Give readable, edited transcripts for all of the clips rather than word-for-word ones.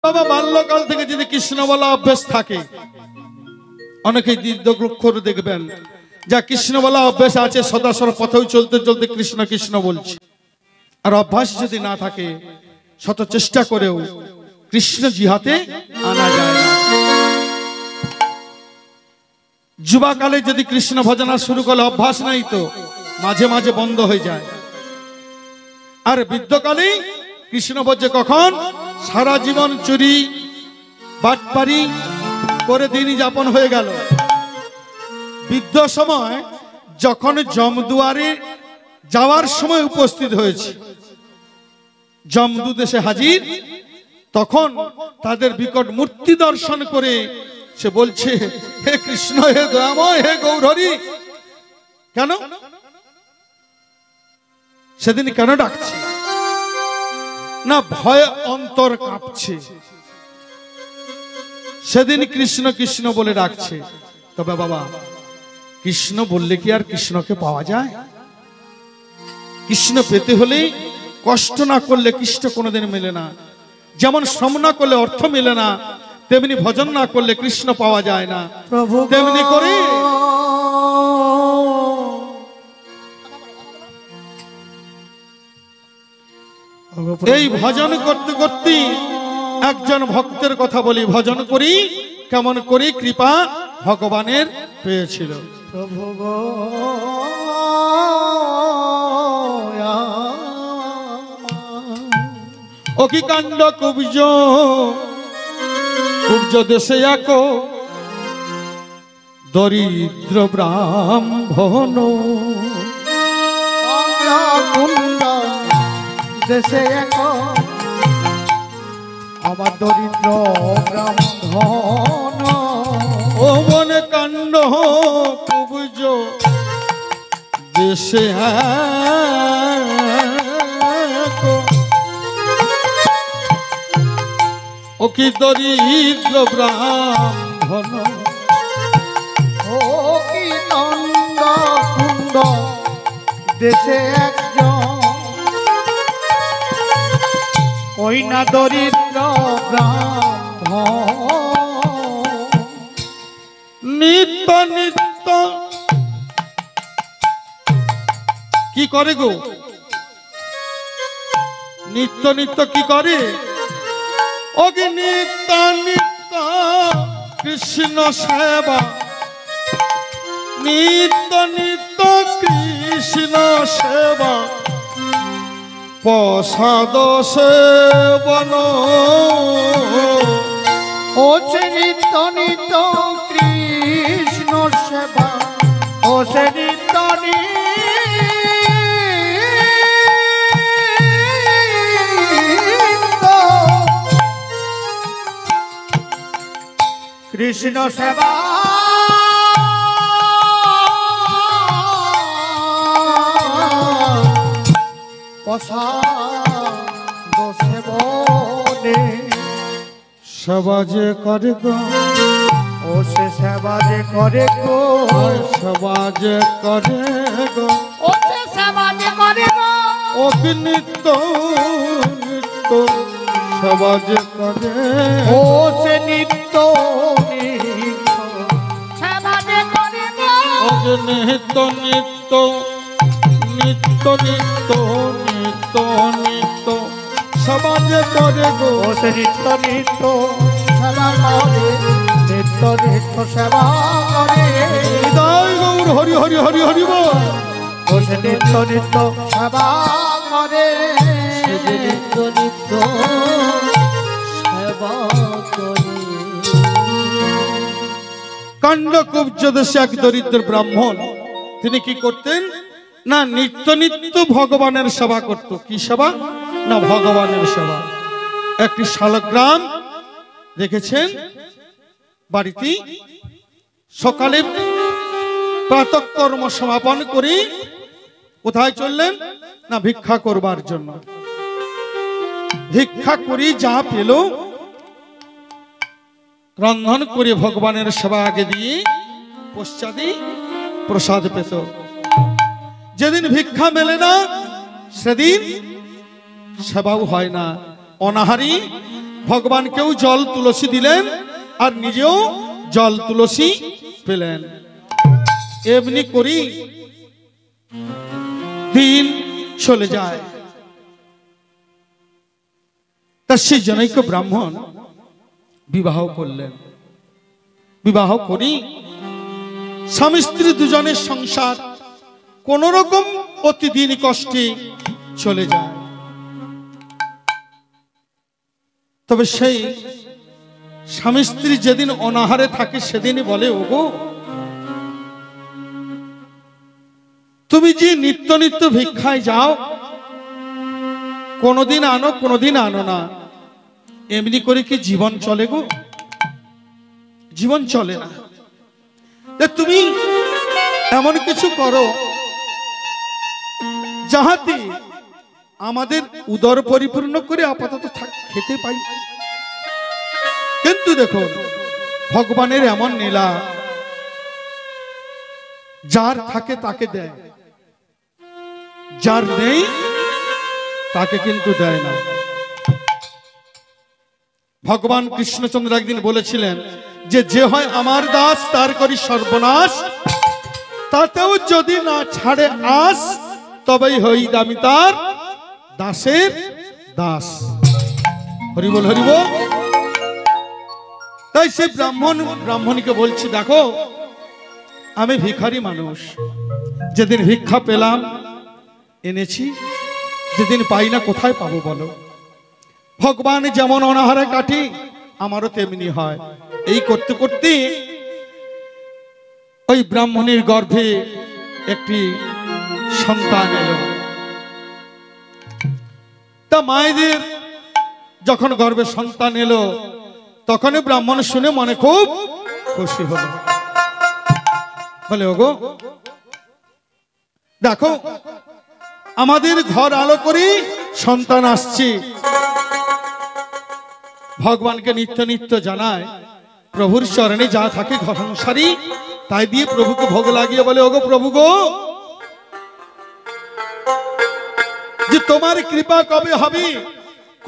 বাবা বাল্যকাল থেকে যদি কৃষ্ণ বলা অভ্যেস থাকে, অনেকেই দীর্ঘ করে দেখবেন যা কৃষ্ণ বলা অভ্যেস আছে, সদাসর পথেও চলতে চলতে কৃষ্ণ কৃষ্ণ বলছে। আর অভ্যাস যদি না থাকে, শত চেষ্টা করেও কৃষ্ণ জিহাতে আনা যায় না। যুবাকালে যদি কৃষ্ণ ভজনা শুরু করলে অভ্যাস নাই তো মাঝে মাঝে বন্ধ হয়ে যায়। আর বৃদ্ধকালে কৃষ্ণ ভজে কখন? সারা জীবন চুরি বাটপারি করে দিনই যাপন হয়ে গেল। বৃদ্ধ সময় যখন যমদুয়ারে যাওয়ার সময় উপস্থিত হয়েছে, যমদূত দেশে হাজির, তখন তাদের বিকট মূর্তি দর্শন করে সে বলছে, হে কৃষ্ণ, হে দয়াময়, হে গৌরহরি। কেন সেদিন কেন ডাকছে না? ভয় অন্তর কাঁপছে। সেদিন কৃষ্ণ কৃষ্ণ বলে ডাকছে। তবে বাবা, কৃষ্ণ বললে কি আর কৃষ্ণকে পাওয়া যায়? কৃষ্ণ পেতে হলে কষ্ট না করলে কৃষ্ণ কোনোদিন মেলে না। যেমন শ্রম না করলে অর্থ মেলে না, তেমনি ভজন না করলে কৃষ্ণ পাওয়া যায় না। তেমনি করে এই ভজন করতে করতে একজন ভক্তের কথা বলি। ভজন করি কেমন করি কৃপা ভগবানের পেয়েছিল। ও কি কাণ্ড কুব্জ, কুব্জ দেশে এক দরিদ্র ব্রাহ্মণ, দেশে এক আমার দরিদ্র ব্রাহ্মণ। ও মনে কাণ্ড কুব্জ দেশে ও কি দরিদ্র ব্রাহ্মণ, ও কি নন্দ কুণ্ড দেশে একজন, ওই না দরিদ্র ব্রাহ্মণ। নিত্য নিত্য কি করে গো? নিত্য নিত্য কি করে? ওকে নিত্য নিত্য কৃষ্ণ সেবা, নিত্য নিত্য কৃষ্ণ সেবা, প্রসাদ সেবন। ও সে নিত্য নিত্য কৃষ্ণ সেবা, ও সে নিত্য কৃষ্ণ সেবা। প্রসাদ সেবনে সেবা যে করে গো, ও সে সেবা যে করে গো, সেবা যে করে গো, ও সে সেবা যে করে গো। ও কি নিত্য নিত্য সেবা যে করে, ও সে নিত্য সেবা যে করে গো, ও যে নিত্য নিত্য নিত্য নিত্য নিত্য নিত্য সেবা যে করে গো, ও সে নিত্য নিত্য সেবা করে, নিত্য নিত্য সেবা করে। হৃদয় গৌর হরি হরি হরি হরি বল। ও সে নিত্য নিত্য সেবা করে, নিত্য নিত্য সেবা করে। কাণ্ডকুব্জ দেশে এক দরিদ্র ব্রাহ্মণ, তিনি কি করতেন না? নিত্য নিত্য ভগবানের সেবা করত। কি সেবা? না ভগবানের সেবা। একটি শালগ্রাম দেখেছেন বাড়িতে সকালে প্রাতঃকর্ম সমাপন করে কোথায় চললেন না? ভিক্ষা করবার জন্য। ভিক্ষা করি যা পেল রন্ধন করে ভগবানের সেবা আগে দিয়ে পশ্চাতে প্রসাদ পেত। যেদিন ভিক্ষা মেলে না সেদিন সেবাও হয় না। অনাহারি ভগবানকেও জল তুলসী দিলেন আর নিজেও জল তুলসী পেলেন। এমনি করি দিন চলে যায়। তা সেই জনৈক ব্রাহ্মণ বিবাহ করলেন। বিবাহ করি স্বামী স্ত্রী দুজনের সংসার কোন রকম প্রতিদিন কষ্টে চলে যায়। তবে সেই স্বামী স্ত্রী যেদিন অনাহারে থাকে সেদিনই বলে, ওগো তুমি যে নিত্য নিত্য ভিক্ষায় যাও, কোনদিন আনো কোনদিন আনো না, এমনি করে কি জীবন চলে গো? জীবন চলে না। তুমি এমন কিছু করো যাহাতে আমাদের উদর পরিপূর্ণ করে আপাতত খেতে পাই। কিন্তু দেখো ভগবানের এমন লীলা, যার থাকে তাকে দেয়, যার নেই তাকে কিন্তু দেয় না। ভগবান কৃষ্ণচন্দ্র একদিন বলেছিলেন যে যে হয় আমার দাস তার করি সর্বনাশ, তাতেও যদি না ছাড়ে আস, তবেই হই আমি তার দাসের দাস। হরি বল হরি বল। তাই সেই ব্রাহ্মণীকে বলছি, দেখো আমি ভিখারি মানুষ, যেদিন ভিক্ষা পেলাম এনেছি, যেদিন পাই না কোথায় পাবো বলো? ভগবান যেমন অনাহারে কাটি আমারও তেমনি হয়। এই করতে করতে ওই ব্রাহ্মণীর গর্ভে একটি সন্তান এলো। তা মায়েদের যখন গর্ভে সন্তান এলো, তখনই ব্রাহ্মণ শুনে মনে খুব খুশি হলো। বলে, ওগো দেখো আমাদের ঘর আলো করে সন্তান আসছে। ভগবানকে নিত্য নিত্য জানায়, প্রভুর চরণে যা থাকে ঘর সংসারী তাই দিয়ে প্রভুকে ভোগ লাগিয়ে বলে, ওগো প্রভু গো, যে তোমার কৃপা কবে হবে,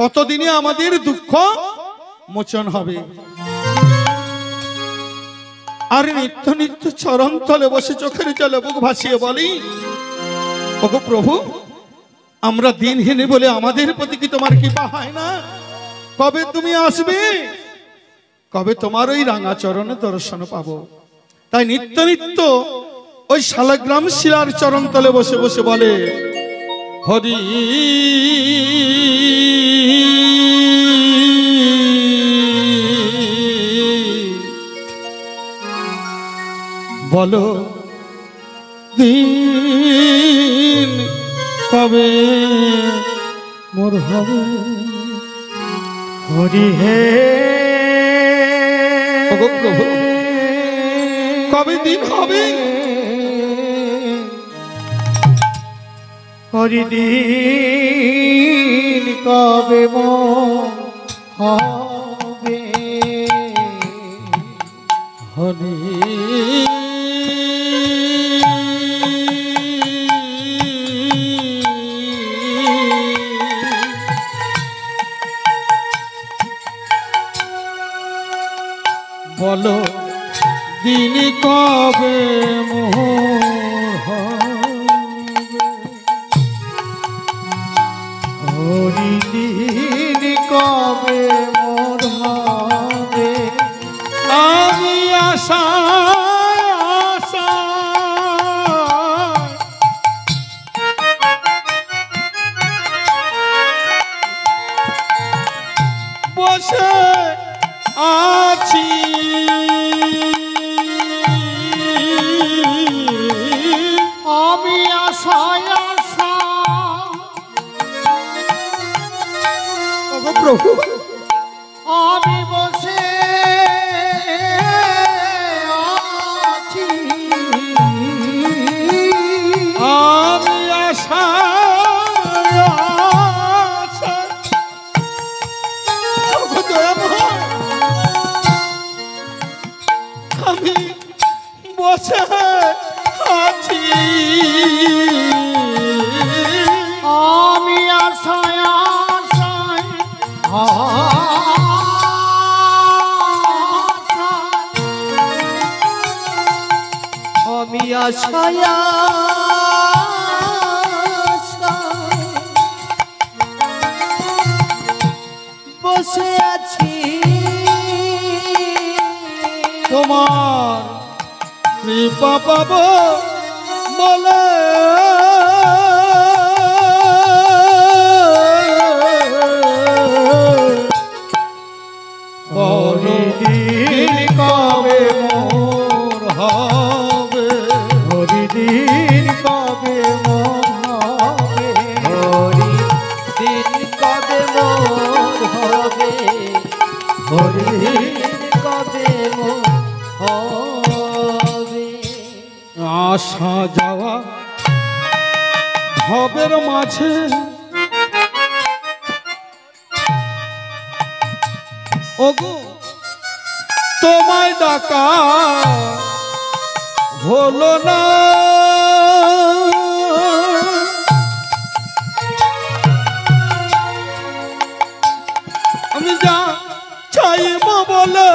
কতদিনে আমাদের দুঃখ মোচন হবে। আর নিত্য নিত্য চরণ তলে বসে চোখের জলে বুক ভাসিয়ে বলি, ওগো প্রভু, আমরা দিনহীন বলে আমাদের প্রতি কি তোমার কৃপা হয় না? কবে তুমি আসবে, কবে তোমার ওই রাঙা চরণে দর্শন পাবো? তাই নিত্য নিত্য ওই শালগ্রাম শিলার চরণ তলে বসে বসে বলে, হরি বলো দিন কবে মোর হবে। হরি হে প্রভু, কবে দিন হবে? হরি দিন কবে মোর হবে। হরি বলো দিন কবে মোর হবে। হরি দিন কবে মোর হবে। আমি আশা আশা বসে আছি। আমি আশায় আশা, ওগো প্রভু, আমি বসে আছি। আমি আশা আশা, ওগো দয়াময়, আমি বসে আছি। আমি আশায় আশায় আশায় বসে আছি তোমার কৃপা পাবো বলে হরিদিন কবে মোর হবে, হরিদিন কবে মোর হবে, হরিদিন কবে মোর হবে, হরিদিন কবে মোর হবে। আসা যাওয়া ভবের মাঝে ওগো তোমায় ডাকা হলো না, আমি যা চাইব বলে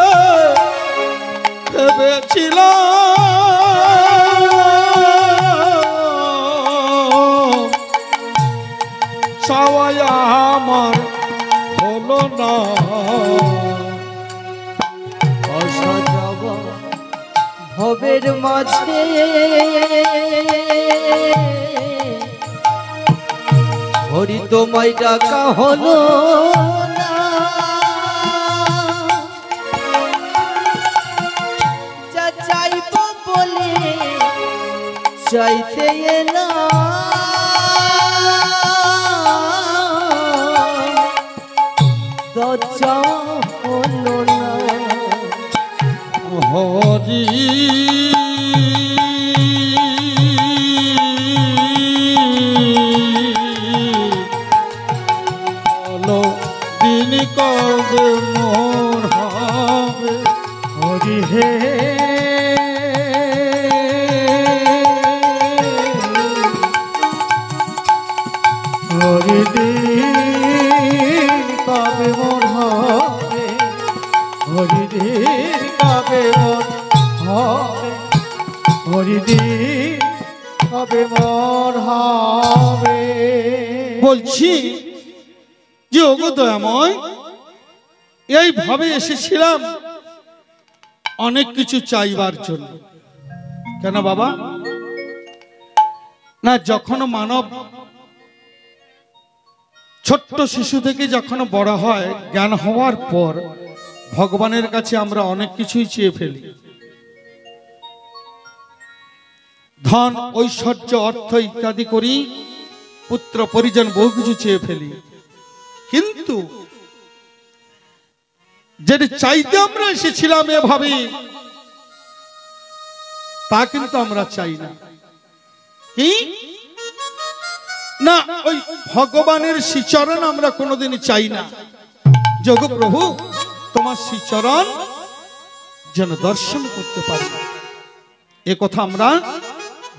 ভেবেছিলাম সবাই আমার হলো না। আসা যাওয়া ভবের মাঝে হরি তোমায় ডাকা হলো না, যা চাইব বলে চাইতে এলাম, দরজা হলো না। হরি বলো দিন কবে মোর হবে, হরি হে হরি দিন কবে মোর হবে, হরি দিন কবে মোর হবে, হরি দিন কবে মোর হবে। বলছি যে ওগো দয়াময় এইভাবে এসেছিলাম অনেক কিছু চাইবার জন্য। কেন বাবা? না, যখন মানব ছোট্ট শিশু থেকে যখন বড় হয়, জ্ঞান হওয়ার পর ভগবানের কাছে আমরা অনেক কিছুই চেয়ে ফেলি, ধন ঐশ্বর্য অর্থ ইত্যাদি করি, পুত্র পরিজন বহু কিছু চেয়ে ফেলি, কিন্তু যেটা চাইতে আমরা এসেছিলাম এভাবে তা কিন্তু আমরা চাই না। কি না, ওই ভগবানের শ্রীচরণ আমরা কোনোদিনই চাই না। যোগ প্রভু তোমার শ্রীচরণ যেন দর্শন করতে পারি, এ কথা আমরা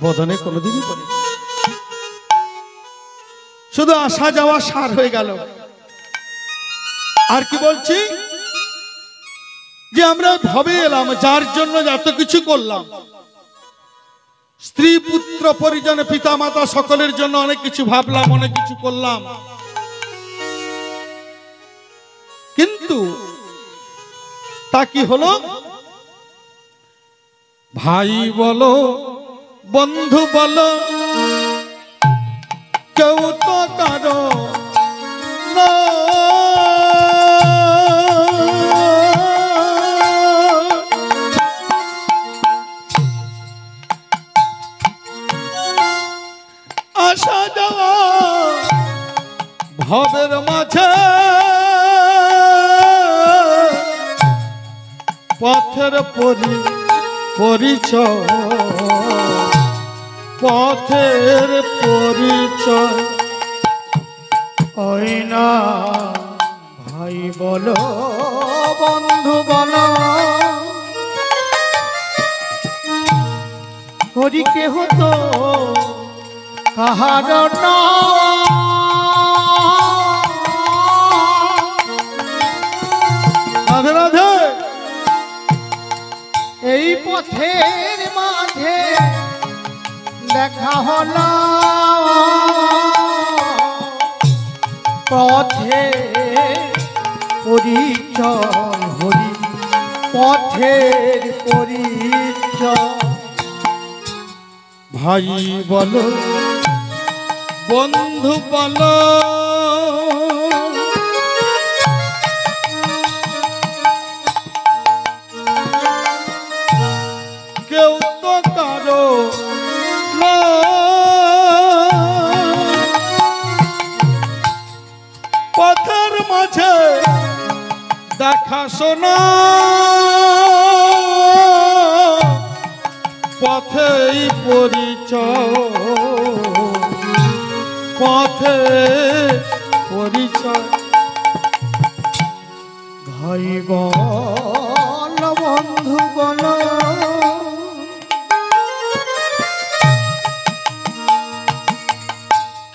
বদনে কোনোদিনই বলি। শুধু আসা যাওয়া সার হয়ে গেল। আর কি বলছি যে আমরা ভবে এলাম, যার জন্য এত কিছু করলাম, স্ত্রী পুত্র পরিজন পিতা মাতা সকলের জন্য অনেক কিছু ভাবলাম, অনেক কিছু করলাম, কিন্তু তা কি হলো? ভাই বলো বন্ধু বলো কেউ তো কারো না, আসা যাওয়া ভবের মাঝে পথের পরিচয়, পথের পরিচয়। ওই না ভাই বলো বন্ধু বলো, হরি কেহ তো কাহার না, রাধে রাধে। এই পথের মাঝে দেখা হলো পথে পরিচয় হরি পথের পরিচয় ভাই বলো বন্ধু বলো কেউ তো কারো না পথের মাঝে দেখা শোনা পথেই পরিচয় পথে পরিচয় ভাই বল বন্ধু বল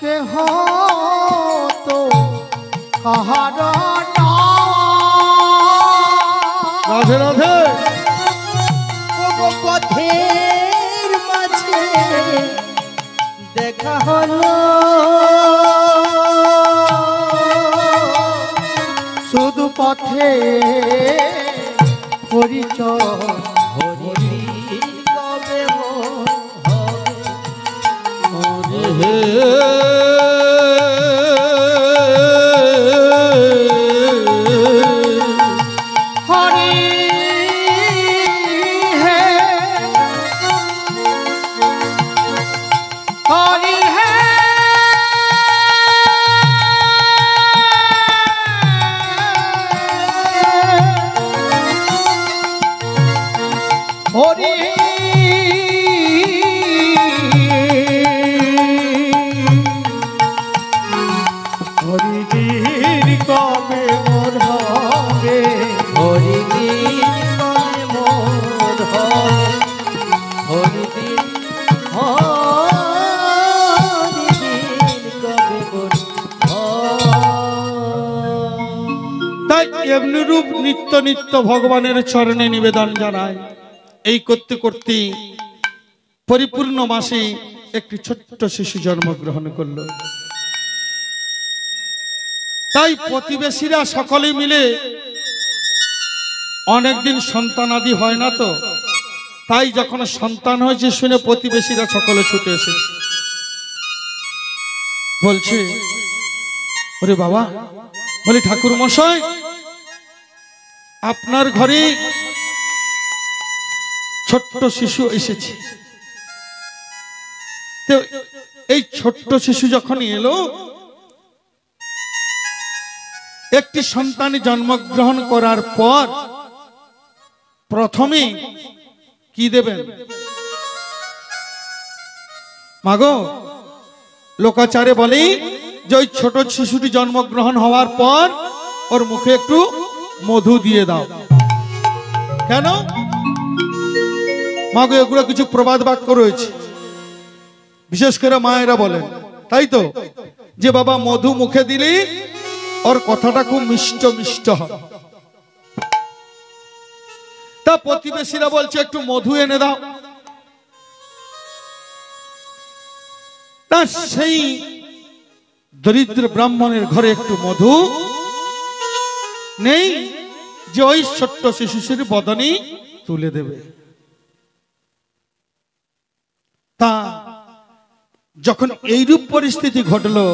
কেহ তো কাহার না রাধে রাধে পথের মাঝে দেখা হলো শুধু পথে পরিচয় হরি কবে হবে হে হরি হে হরি হে হরি হরিদির কবে মোর হবে হরিদির কবে মোর হবে হরিদির হরিদির কবে মোর তাই এমনি রূপ নিত্য নিত্য ভগবানের চরণে নিবেদন জানায়। এই করতে করতে পরিপূর্ণ মাসে একটি ছোট্ট শিশু জন্মগ্রহণ করলো। তাই প্রতিবেশীরা সকলে মিলে অনেকদিন সন্তানাদি হয় না, তো তাই যখন সন্তান হয়েছে শুনে প্রতিবেশীরা সকলে ছুটে এসেছে। বলছে, ওরে বাবা, বলি ঠাকুর মশাই, আপনার ঘরে ছোট্ট শিশু এসেছে। তো এই ছোট্ট শিশু যখন এলো, একটি সন্তান জন্মগ্রহণ করার পর প্রথমে কি দেবেন? মাগো, লোকাচারে বলে যে ওই ছোট শিশুটি জন্মগ্রহণ হওয়ার পর ওর মুখে একটু মধু দিয়ে দাও। কেন মাগো? এগুলো কিছু প্রবাদ বাক্য রয়েছে, বিশেষ করে মায়েরা বলেন, তাই তো, যে বাবা মধু মুখে দিলে ওর কথাটা খুব মিষ্ট মিষ্ট হয়। তা প্রতিবেশীরা বলছে একটু মধু এনে দাও। তা সেই দরিদ্র ব্রাহ্মণের ঘরে একটু মধু নেই যে ওই ছোট্ট শিশুর বদনে তুলে দেবে। তা যখন এইরূপ পরিস্থিতি ঘটলো,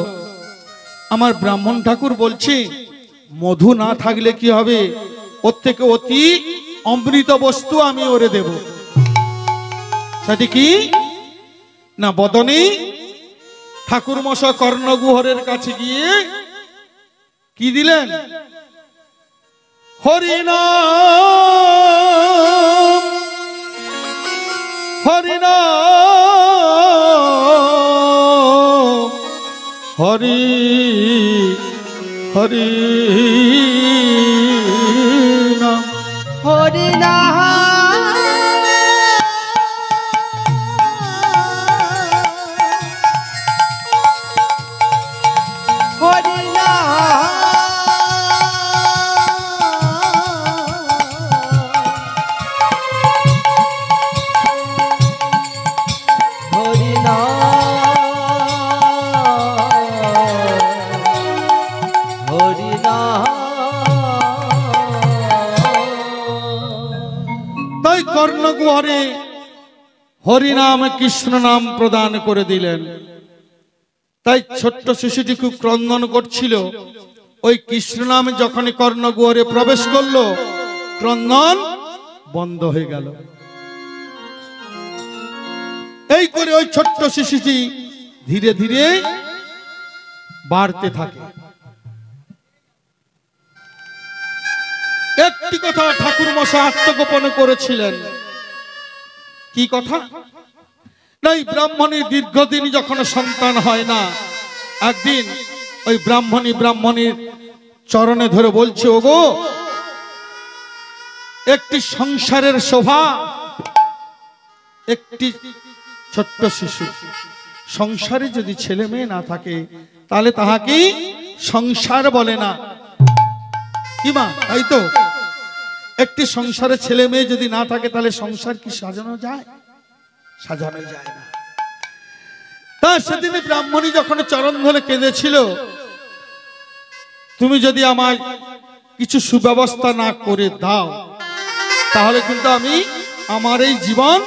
আমার ব্রাহ্মণ ঠাকুর বলছে মধু না থাকলে কি হবে, ওর থেকে অতি অমৃত বস্তু আমি ওরে দেব। সেটি কি না, বদনে ঠাকুর মশাই কর্ণগুহরের কাছে গিয়ে কি দিলেন? হরিনাম হরিনাম হরি হরি নাম হরি হরি তাই কর্ণগুহরে হরিনাম কৃষ্ণ নাম প্রদান করে দিলেন। তাই ছোট্ট শিশুটি খুব ক্রন্দন করছিল। ওই কৃষ্ণ নাম যখনই কর্ণগুহরে প্রবেশ করলো, ক্রন্দন বন্ধ হয়ে গেল। এই করে ওই ছোট্ট শিশুটি ধীরে ধীরে বাড়তে থাকে। একটি কথা ঠাকুর মশাই আত্মগোপন করেছিলেন। কি কথা? নাই, ব্রাহ্মণী দীর্ঘদিন যখন সন্তান হয় না, একদিন ওই ব্রাহ্মণীর চরণে ধরে বলছে, ওগো, একটি সংসারের শোভা একটি ছোট্ট শিশু। সংসারে যদি ছেলে মেয়ে না থাকে তাহলে তাহাকে সংসার বলে না। কি মা, তাই তো? একটি সংসারে ছেলে মেয়ে যদি না থাকে তাহলে সংসার কি সাজানো যায়? সাজানো যায় না। তা সেদিন ব্রাহ্মণী যখন চরণ ধরে কেঁদেছিল, তুমি যদি আমায় কিছু সুব্যবস্থা না করে দাও তাহলে কিন্তু আমি আমার এই জীবন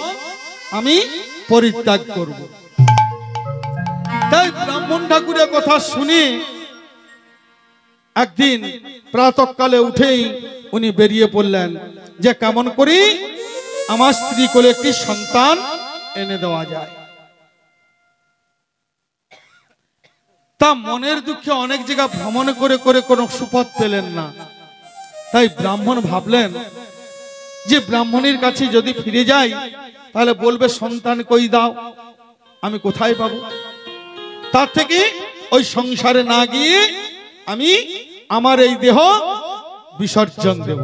আমি পরিত্যাগ করব। তাই ব্রাহ্মণ ঠাকুরের কথা শুনে একদিন প্রাতঃকালে উঠেই উনি বেরিয়ে পড়লেন যে কেমন করে আমার স্ত্রী কোলে একটি সন্তান এনে দেওয়া যায়। তা মনের দুঃখে অনেক জায়গা ভ্রমণ করে করে কোনো সুপথ পেলেন না। তাই ব্রাহ্মণ ভাবলেন যে ব্রাহ্মণের কাছে যদি ফিরে যাই তাহলে বলবে সন্তান কই দাও, আমি কোথায় পাবো? তার থেকে ওই সংসারে না গিয়ে আমি আমার এই দেহ বিসর্জন দেব।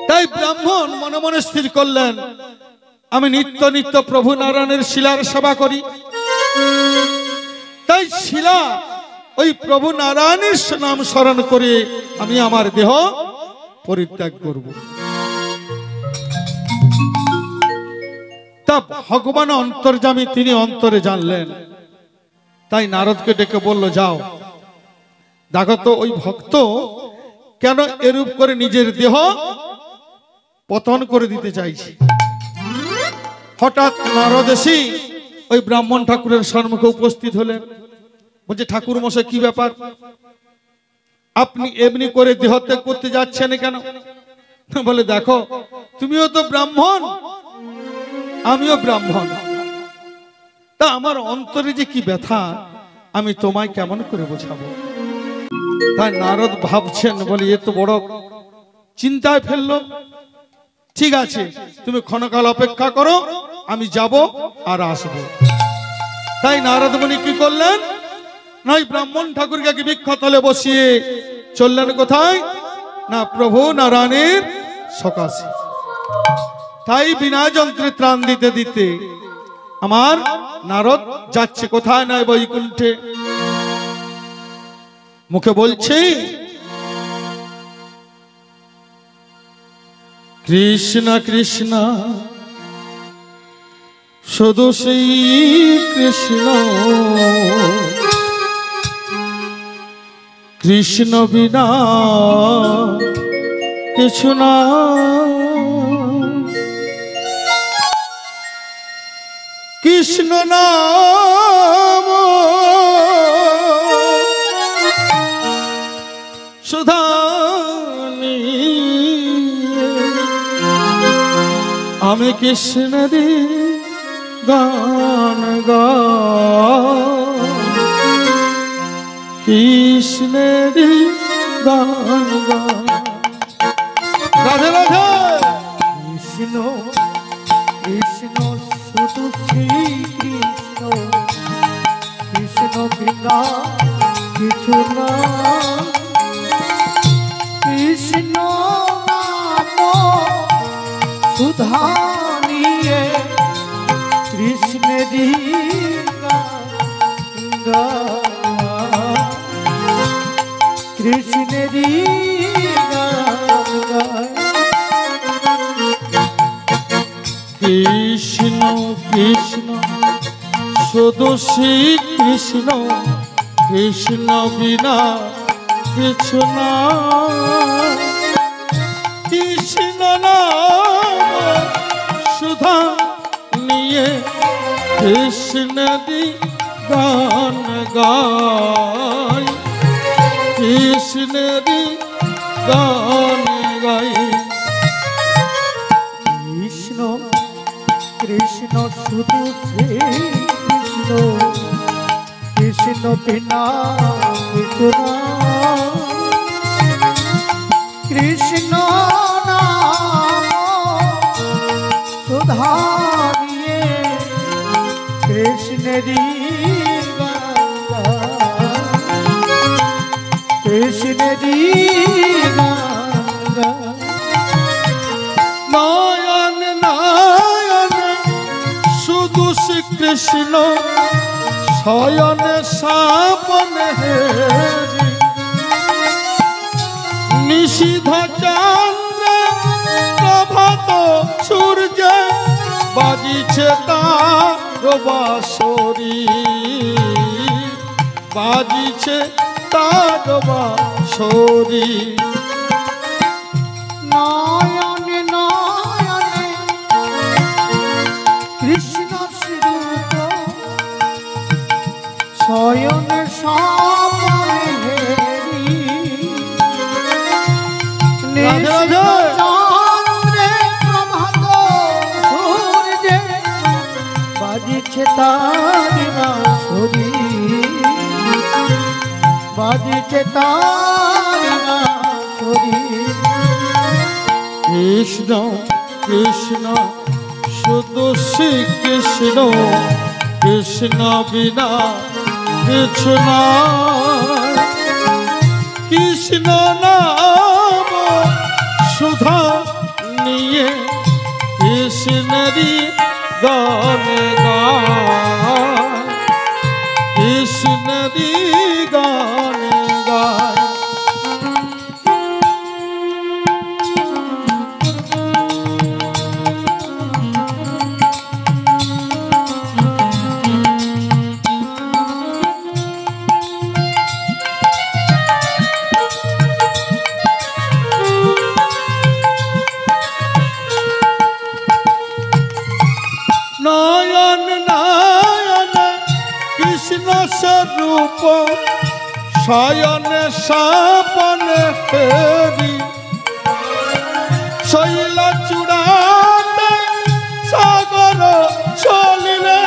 তাই ব্রাহ্মণ মনে মনে স্থির করলেন, আমি নিত্য নিত্য প্রভু নারায়ণের শিলার সেবা করি। তাই শিলা ওই প্রভু নারায়ণের নাম স্মরণ করে আমি আমার দেহ পরিত্যাগ করব। তা ভগবান অন্তর্যামী, তিনি অন্তরে জানলেন। তাই নারদকে ডেকে বলল, যাও দেখো তো ওই ভক্ত কেন এরূপ করে নিজের দেহ পতন করে দিতে চাইছে। হঠাৎ নারদ এসে ওই ব্রাহ্মণ ঠাকুরের সম্মুখে উপস্থিত হলেন। বলছে, ঠাকুর মশাই, কি ব্যাপার? আপনি এমনি করে দেহত্যাগ করতে যাচ্ছেন কেন? বলে, দেখো, তুমিও তো ব্রাহ্মণ, আমিও ব্রাহ্মণ। তা আমার অন্তরে যে কি ব্যথা আমি তোমায় কেমন করে বোঝাবো? তাই নারদ ভাবছেন, বলে, এ তো বড় চিন্তায় ফেললো। ঠিক আছে, তুমি ক্ষণকাল অপেক্ষা করো, আমি যাব আর আসবো। তাই নারদ মুনি কি করলেন? নাই, ব্রাহ্মণ ঠাকুরকে বৃক্ষতলে বসিয়ে চললেন কোথায় না? প্রভু নারায়ণের সকাশে। তাই বিনা যন্ত্রে ত্রাণ দিতে দিতে আমার নারদ যাচ্ছে কোথায়? নয় বৈকুণ্ঠে। মুখে বলছে, কৃষ্ণ কৃষ্ণ শুধু শ্রী কৃষ্ণ, কৃষ্ণ বিনা কিছু না। কৃষ্ণ নাম সুধা আমি কৃষ্ণেরই গান গাই, কৃষ্ণেরই গান গাই। রাধে রাধে। কৃষ্ণ কৃষ্ণ শুধু শ্রী কৃষ্ণ, কৃষ্ণ বিনা কিছু না। কৃষ্ণ নাম সুধা নিয়ে কৃষ্ণেরই গান, কৃষ্ণেরই গান। কৃষ্ণ কৃষ্ণ শুধু শ্রী কৃষ্ণ, কৃষ্ণ বিনা কিছু না। কৃষ্ণ কৃষ্ণেরই গান গাই, কৃষ্ণেরই গান গাই। কৃষ্ণ কৃষ্ণ শুধু শ্রী কৃষ্ণ, কৃষ্ণ বিনা কিছু না। কৃষ্ণ নাম সুধা নিয়ে কৃষ্ণেরই গান গাই, কৃষ্ণেরই গান গাই। নয়ন নয়ন শুধু শ্রীকৃষ্ণ, শয়নে স্বপনে হেরি। নিশীথ চন্দ্র প্রভাত সূর্য, বাজিছে তার বাঁশরি, বাজিছে তার বাঁশরি। নয়নে নয়নে কৃষ্ণ স্বরূপ, শয়নে স্বপনে হেরি। নিশীথ চন্দ্রে প্রভাত সূর্যে, বাজিছে তার বাঁশরি, বাজিছে তার বাঁশরি। কৃষ্ণ কৃষ্ণ শুধু শ্রীকৃষ্ণ, কৃষ্ণ বিনা কিছু নয়। কৃষ্ণ নাম সুধা নিয়ে কৃষ্ণেরই গান গায়, কৃষ্ণেরই গান গায়। নয়ন নয়ন কৃষ্ণ স্বরূপ, শয়নে স্বপনে হেরি। শৈল চূড়াতে সাগর চলিলে,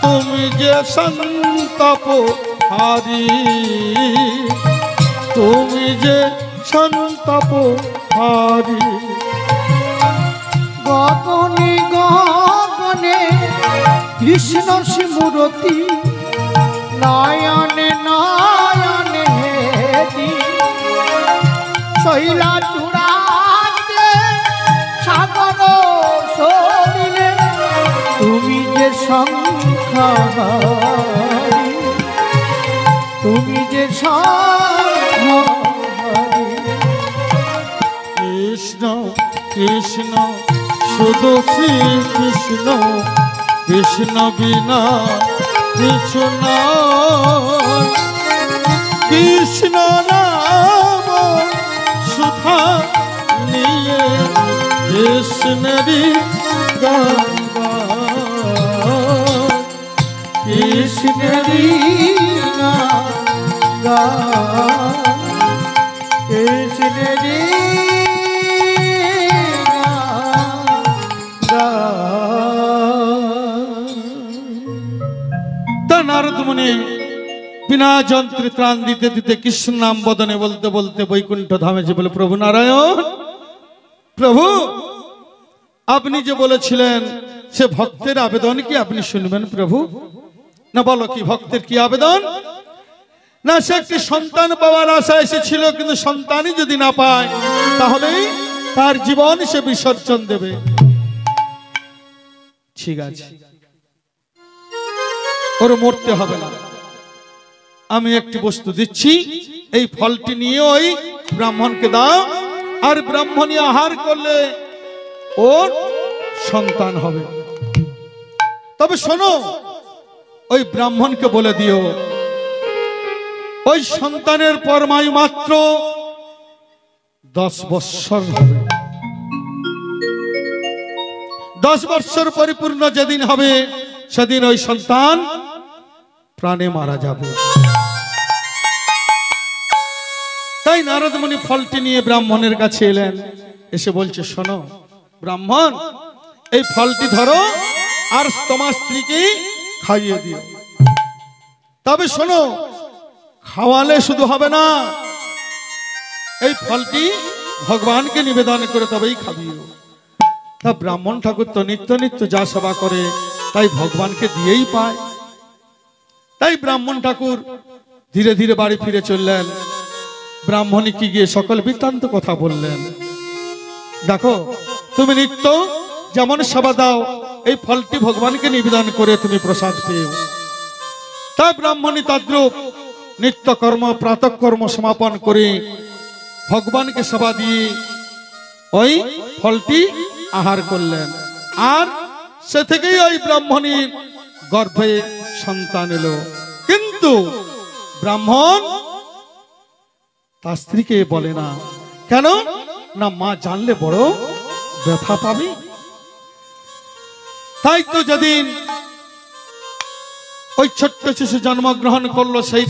তুমি যে সন্তপ হারি, তুমি যে সন্তপ হারি। গগনে গগনে কৃষ্ণ স্মৃতি, নয়নে নয়নে হেরি। শৈলা চূড়াতে সাগর সলিলে, তুমি যে সংখ্যাহারি, তুমি যে সংখ্যাহারি। কৃষ্ণ কৃষ্ণ শুধু শ্রীকৃষ্ণ, কৃষ্ণ বিনা কিছু নয়। কৃষ্ণ নাম সুধা নিয়ে কৃষ্ণেরই গান গায়, কৃষ্ণেরই গান গায়, কৃষ্ণেরই নারদ মুনি বিনা যন্ত্রে ত্রাণ দিতে দিতে কৃষ্ণ নাম বদনে বলতে বলতে বৈকুণ্ঠ ধামে যে বলে, প্রভু নারায়ণ, প্রভু আপনি যে বলেছিলেন সে ভক্তের আবেদন কি আপনি শুনবেন প্রভু? না বলো কি ভক্তের কি আবেদন? না সে একটি সন্তান পাওয়ার আশা এসেছিল, কিন্তু সন্তানই যদি না পায় তাহলেই তার জীবন সে বিসর্জন দেবে। ঠিক আছে, ওর মরতে হবে না, আমি একটি বস্তু দিচ্ছি, এই ফলটি নিয়ে ওই ব্রাহ্মণকে দাও, আর ব্রাহ্মণী আহার করলে ওর সন্তান হবে। তবে শোনো, ওই ব্রাহ্মণকে বলে দিও ওই সন্তানের পরমায়ু মাত্র 10 বৎসর হবে। 10 বৎসর পরিপূর্ণ যেদিন হবে সেদিন ওই সন্তান প্রাণে মারা যাবে। তাই নারদ মুনি ফলটি নিয়ে ব্রাহ্মণের কাছে এলেন, এসে বলছে, শোনো ব্রাহ্মণ, এই ফলটি ধরো আর তোমার স্ত্রীকে খাইয়ে দিও। তবে শোনো, খাওয়ালে শুধু হবে না, এই ফলটি ভগবানকে নিবেদন করে তবেই খাবিও। তা ব্রাহ্মণ ঠাকুর তো নিত্য নিত্য যা সেবা করে তাই ভগবানকে দিয়েই পায়। তাই ব্রাহ্মণ ঠাকুর ধীরে ধীরে বাড়ি ফিরে চললেন। ব্রাহ্মণীকে গিয়ে সকল বৃত্তান্ত কথা বললেন, দেখো তুমি নিত্য যেমন সেবা দাও, এই ফলটি ভগবানকে নিবেদন করে তুমি প্রসাদ পেও। তাই ব্রাহ্মণী তদ্রূপ নিত্য কর্ম প্রাতঃ কর্ম সমাপন করে ভগবানকে সেবা দিয়ে ওই ফলটি আহার করলেন। আর সে থেকেই ওই ব্রাহ্মণীর গর্ভে সন্তান এলো। কিন্তু ব্রাহ্মণ তার স্ত্রীকে বলে না, কেন না, মা জানলে বড় ব্যথা পাবে। তাই তো যেদিন ওই ছোট্ট শিশু জন্মগ্রহণ করলো, সেই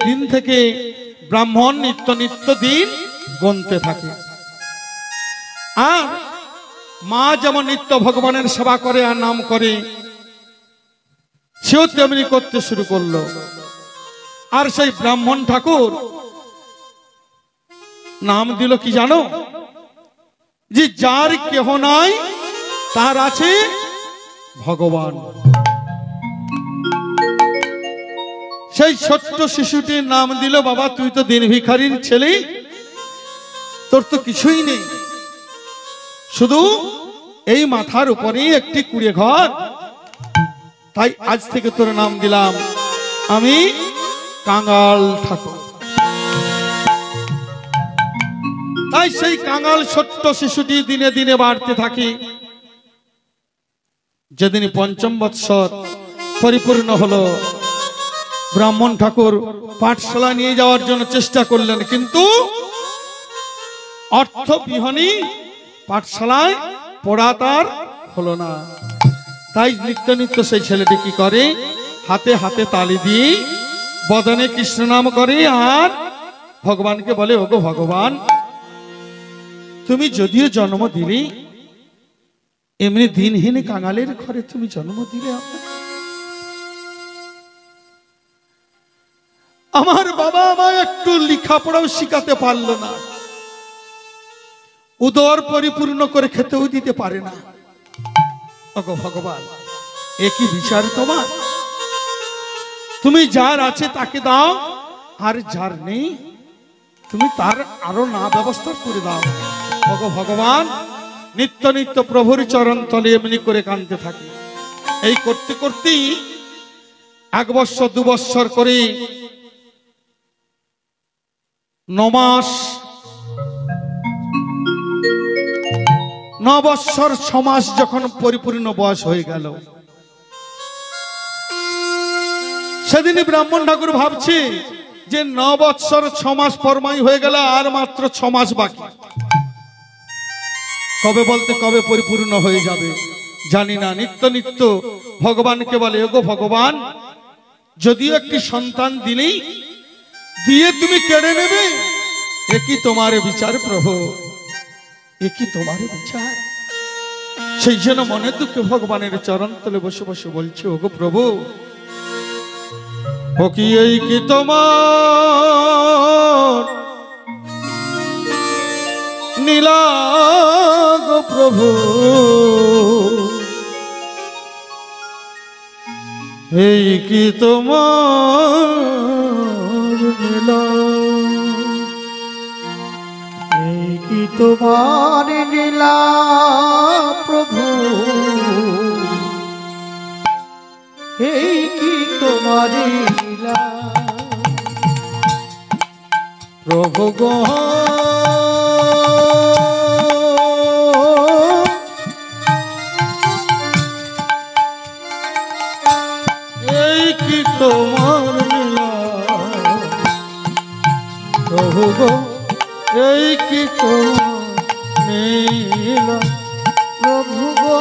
দিন থেকে ব্রাহ্মণ নিত্য নিত্য দিন গুনতে থাকে। আর মা যেমন নিত্য ভগবানের সেবা করে আর নাম করে, সেও তেমনি করতে শুরু করলো। আর সেই ব্রাহ্মণ ঠাকুর নাম দিল কি জানো, যে যার কেহ নাই তার আছে ভগবান। সেই ছোট্ট শিশুটির নাম দিল, বাবা তুই তো দিন ভিখারির ছেলে, তোর তো কিছুই নেই, শুধু এই মাথার উপরেই একটি কুড়ে ঘর, তাই আজ থেকে তোর নাম দিলাম আমি কাঙাল ঠাকুর। তাই সেই কাঙাল ছোট্ট শিশুটি দিনে দিনে বাড়তে থাকে। যেদিন পঞ্চম বৎসর পরিপূর্ণ হলো, ব্রাহ্মণ ঠাকুর পাঠশালা নিয়ে যাওয়ার জন্য চেষ্টা করলেন, কিন্তু অর্থবিহনী পাঠশালায় পড়া তার হলো না। তাই নিত্য নিত্য সেই ছেলেটি কি করে, হাতে হাতে তালি দিয়ে বদনে কৃষ্ণ নাম করে আর ভগবানকে বলে, ওগো ভগবান, তুমি যদিও জন্ম দিলে, এমনি দিনহীন কাঙালের ঘরে তুমি জন্ম দিলে, আমার বাবা আমায় একটু লেখাপড়াও শিখাতে পারলো না, উদর পরিপূর্ণ করে খেতেও দিতে পারে না। ওগো ভগবান, একই বিচার তোমার, তুমি যার আছে তাকে দাও, আর যার নেই তুমি তার আরো না ব্যবস্থা করে দাও। ওগো ভগবান, নিত্য নিত্য প্রভুর চরণ তলে এমনি করে কাঁদতে থাকি। এই করতে করতেই 1 বৎসর 2 বৎসর করে 9 মাস, 9 বৎসর 6 মাস যখন পরিপূর্ণ বয়স হয়ে গেল, সেদিনই ব্রাহ্মণ ঠাকুর ভাবছে যে 9 বৎসর 6 মাস পরমাই হয়ে গেল, আর মাত্র 6 মাস বাকি। কবে বলতে কবে পরিপূর্ণ হয়ে যাবে জানি না। নিত্য নিত্য ভগবানকে বলে, ওগো ভগবান, যদিও একটি সন্তান দিলেই দিয়ে তুমি কেড়ে নেবে, একই তোমার বিচার প্রভু, একই তোমার বিচার। সেই জন্য মনে দুঃখে ভগবানের চরণ তলে বসে বসে বলছে, ওগো প্রভু, ও কি এই কি তোমার নীলা গো প্রভু, এই কি তোমার নীলা, এই কি তোমার লীলা প্রভু, এই কি তোমার লীলা প্রভু গো, এই কি তোমার লীলা প্রভু গো, এই কি তোমার লীলা প্রভু গো,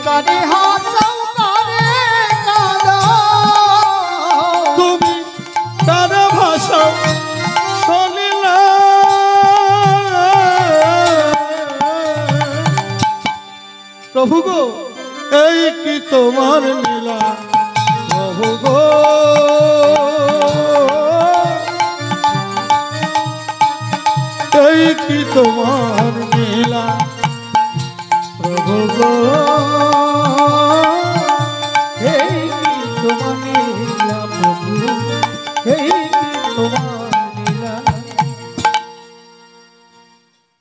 কারে হাসাও কারে কাঁদাও, তুমি তার ভাষা শুনিলা প্রভু গো এই কি তোমার লীলা প্রভু গো এই কি তোমার লীলা প্রভু গো এই কি তোমার লীলা, প্রভু এই কি তোমার লীলা।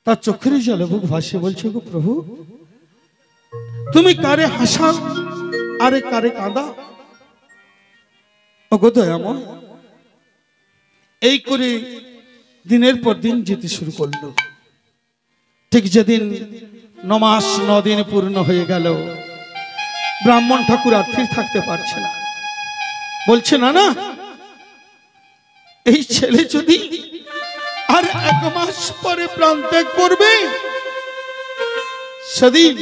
তার চোখের জলে বুক ভাসিয়ে বলছে গো প্রভু তুমি কারে হাসাও আরে কারে কাঁদা ওগো দয়াময়। এই করে দিনের পর দিন যেতে শুরু করলো। ঠিক যেদিন 9 মাস 9 দিন পূর্ণ হয়ে গেল, ব্রাহ্মণ ঠাকুর আর স্থির থাকতে পারছে না, বলছে না না এই ছেলে যদি আর 1 মাস পরে প্রাণ ত্যাগ করবে, সেদিন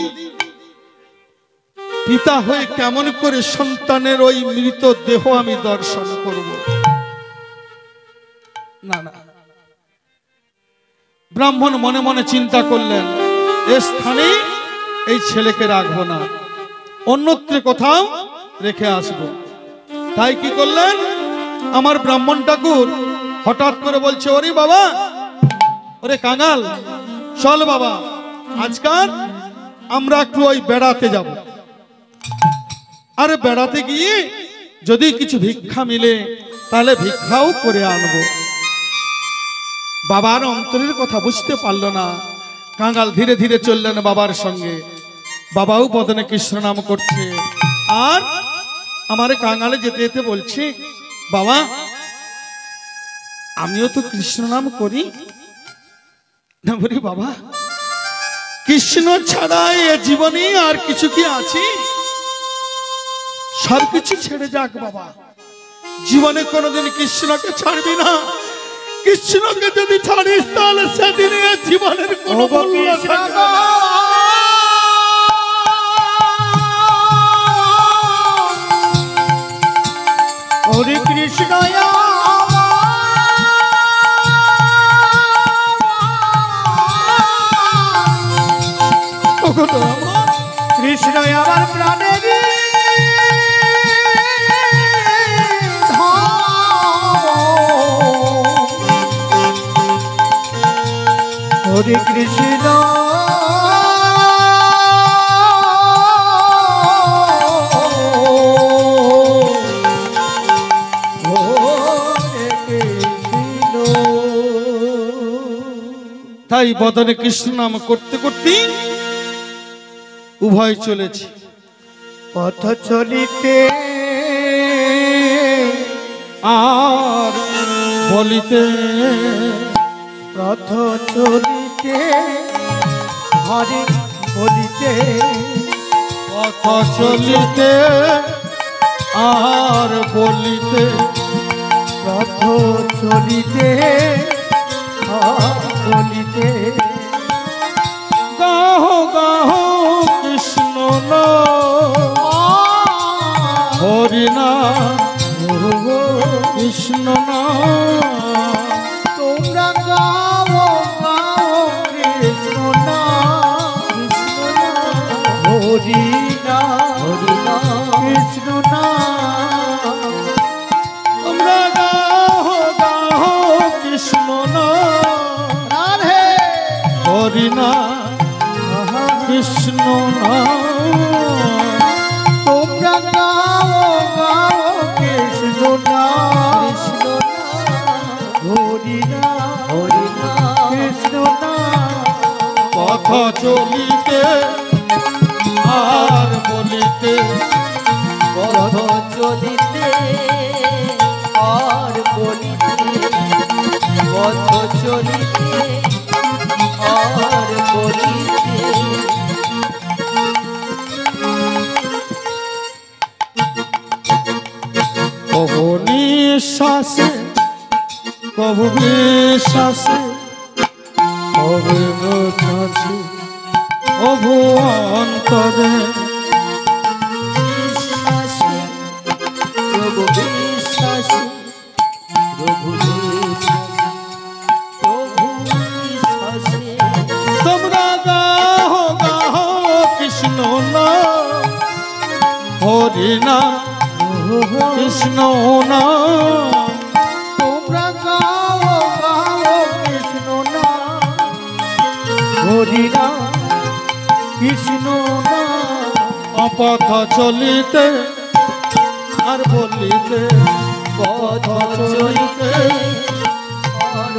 পিতা হয়ে কেমন করে সন্তানের ওই মৃত দেহ আমি দর্শন করব। না না, ব্রাহ্মণ মনে মনে চিন্তা করলেন এ স্থানে এই ছেলেকে রাখবো না, অন্যত্র কোথাও রেখে আসব। তাই কি করলেন, আমার ব্রাহ্মণ ঠাকুর হঠাৎ করে বলছে ওরে বাবা, ওরে কাঙাল, চল বাবা আজকাল আমরা একটু ওই বেড়াতে যাব। আরে বেড়াতে গিয়ে যদি কিছু ভিক্ষা মিলে তাহলে ভিক্ষাও করে আনবো। বাবার অন্তরের কথা বুঝতে পারলো না, কাঙাল ধীরে ধীরে চললেন বাবার সঙ্গে। বাবাও বদনে কৃষ্ণ নাম করছে, আর আমার কাঙালে যেতে যেতে বলছে বাবা আমিও তো কৃষ্ণ নাম করি না। বলি বাবা কৃষ্ণ ছাড়া এ জীবনে আর কিছু কি আছে? সবকিছু ছেড়ে যাক বাবা, জীবনে কোনোদিন কৃষ্ণকে ছাড়বি না। কৃষ্ণকে যদি ছাড়িস তাহলে সেদিনে জীবনের কোনো মূল্য থাকবে না। হরে কৃষ্ণ কৃষ্ণ আমার প্রাণের হরে কৃষ্ণ তাই বদনে কৃষ্ণ নাম করতে করতে উভয় চলেছে। পথ চলিতে আর বলিতে, পথ চলিতে হরে বলিতে, পথ চলিতে আর বলিতে, পথ চলিতে আর বলিতে, গাহ গাহ কৃষ্ণ নাম হরি নাম কৃষ্ণ নাম। তোমরা গাও গাও কৃষ্ণ নাম, হরি নাম কৃষ্ণ নাম, তোমরা গাহ গাহ কৃষ্ণ নাম রাধে হরি নাম কৃষ্ণ নাম। তোমরা গাও গাও কৃষ্ণ নাম, হরি নাম কৃষ্ণ নাম। পথ চলিতে আর বলিতে, পথ চলিতে আর বলিতে, পথ চলিতে আর বলিতে, কবু নিঃশ্বাসে কবু বিশ্বাসে, কবু কাছে কবু অন্তরে, হরি নাম কৃষ্ণ নাম। তোমরা গাও গাও কৃষ্ণ নাম, হরি নাম কৃষ্ণ নাম। পথ চলিতে আর বলিতে, পথ চলিতে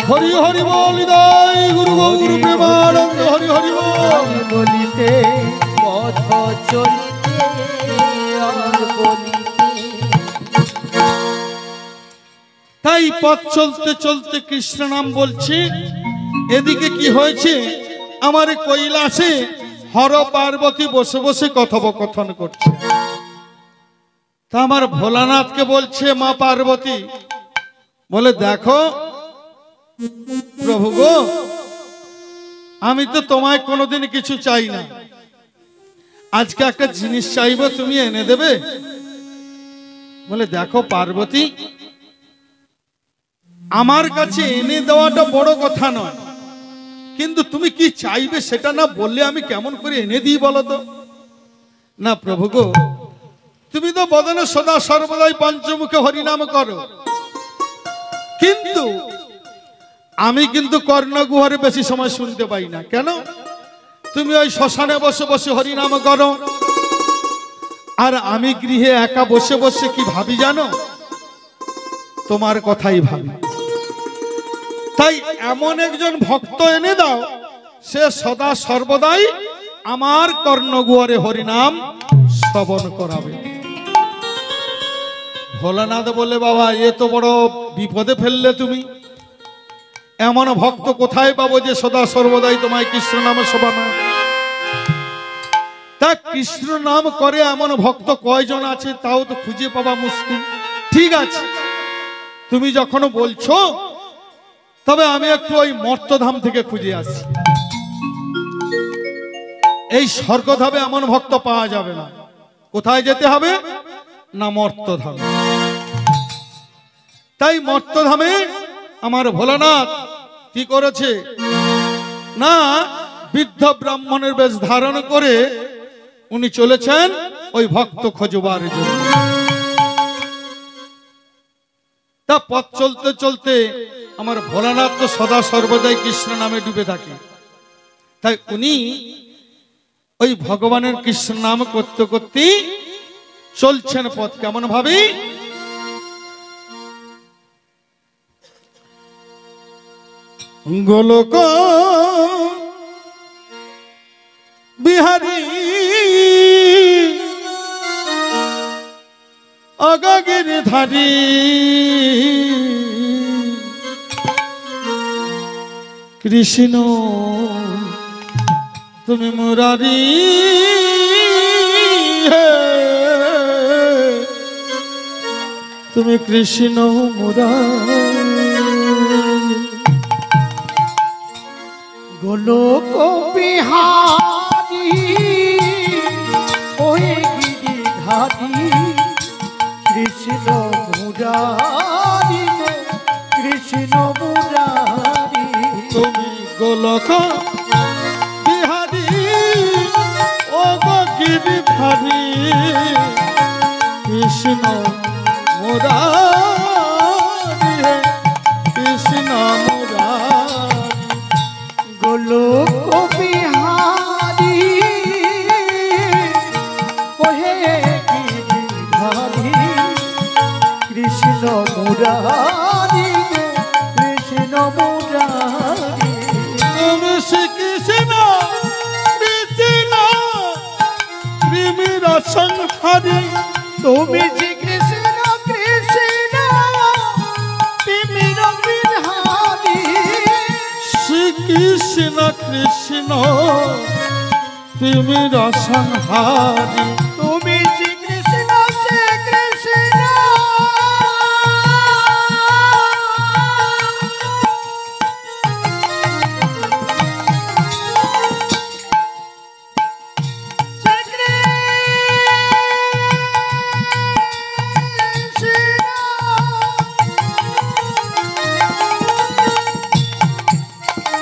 হরি হরি বল হৃদয় গুরু গুরু প্রেমানন্দ হরি হরি বল। বলিতে, পথ চলিতে আর বলিতে। তাই পথ চলতে চলতে কৃষ্ণ নাম বলছি। এদিকে কি হয়েছে, আমার কৈলাসে হর পার্বতী বসে বসে কথোপকথন করছে। তা আমার ভোলানাথকে বলছে, মা পার্বতী বলে, দেখো প্রভু গো, আমি তো তোমায় কোনোদিন কিছু চাই না, আজকে একটা জিনিস চাইবো, তুমি এনে দেবে? বলে, দেখো পার্বতী, আমার কাছে এনে দেওয়াটা বড় কথা নয়, কিন্তু তুমি কি চাইবে সেটা না বললে আমি কেমন করে এনে দিই বলো তো? না প্রভু গো, তুমি তো বদনে সদা সর্বদাই পঞ্চমুখে হরিনাম করো, কিন্তু আমি কিন্তু কর্ণগুহারে বেশি সময় শুনতে পাই না। কেন? তুমি ওই শ্মশানে বসে বসে হরিনাম করো, আর আমি গৃহে একা বসে বসে কি ভাবি জানো? তোমার কথাই ভাবি। তাই এমন একজন ভক্ত এনে দাও, সে সদা সর্বদাই আমার কর্ণগুহারে হরিনাম শ্রবণ করাবে। ভোলানাথ বলে, বাবা এ তো বড় বিপদে ফেললে তুমি, এমন ভক্ত কোথায় পাবো যে সদা সর্বদাই তোমায় কৃষ্ণ নামে শোভানো? তা কৃষ্ণ নাম করে এমন ভক্ত কয়জন আছে তাও তো খুঁজে পাওয়া মুশকিল। ঠিক আছে, তুমি যখন বলছো, তবে আমি একটু ওই মর্তধাম থেকে খুঁজে আসি। এই স্বর্গধামে এমন ভক্ত পাওয়া যাবে না। কোথায় যেতে হবে না? মর্তধামে। তাই মর্তধামে আমার ভোলানাথ কি করেছে না, বৃদ্ধ ব্রাহ্মণের বেশ ধারণ করে উনি চলেছেন ওই ভক্ত খোঁজবার জন্য। তা পথ চলতে চলতে আমার ভোলানাথ তো সদা সর্বদাই কৃষ্ণ নামে ডুবে থাকে, তাই উনি ওই ভগবানের কৃষ্ণ নাম করতে করতে চলছেন পথ। কেমন ভাবে? গোলক বিহারী অগগির ধারী কৃষ্ণ তুমি মুরারি, তুমি কৃষ্ণ মুরারি। গোলক বিহারী ওই গিরিধারী কৃষ্ণ মুরারি, কৃষ্ণ মুরারি। তুমি গোলক বিহারী ও গিরিধারী কৃষ্ণ মুরারি, কৃষ্ণ মুরারি। গোলক বিহারী ওহে গিরিধারী কৃষ্ণ মুরারি, কৃষ্ণ মুরারি। তুমি শ্রীকৃষ্ণ কৃষ্ণ কৃমির সংহারী, তুমি শ্রীকৃষ্ণ কৃষ্ণ তিমির বিহারী। শ্রীকৃষ্ণ কৃষ্ণ তিমির সংহারী। তুমি শ্রীকৃষ্ণ শ্রীকৃষ্ণ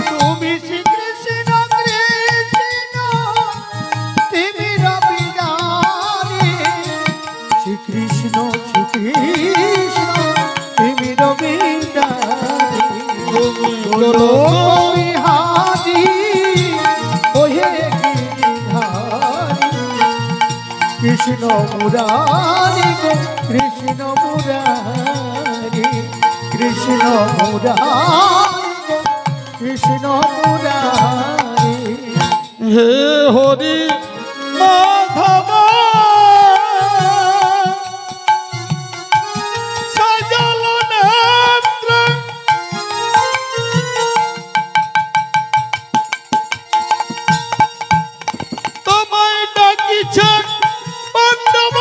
তুমি শ্রীকৃষ্ণ কৃষ্ণ তিমির বিহারী। কৃষ্ণ মুরারি গো কৃষ্ণ মুরারি কৃষ্ণ মুরারি গো কৃষ্ণ মুরারি হে হরি মাধব সজল নেত্র তোমায় ডাকিছে পাণ্ডব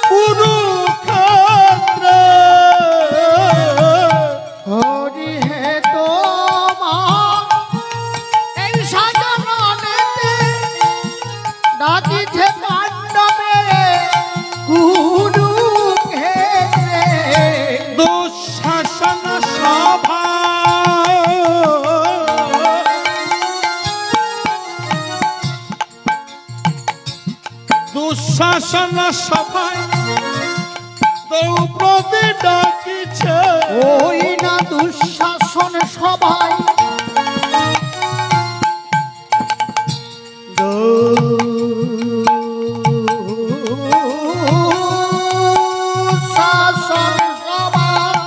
কুরুক্ষেত্র হরি হে তোমার এই সাজনেতে ডাকিছে পাণ্ডবে কুরুক্ষেত্রে দুঃশাসন সভা দুঃশাসন সভায় দ্রৌপদী ডাকিছে ওই না দুঃশাসন সভায় দুঃশাসন সভায়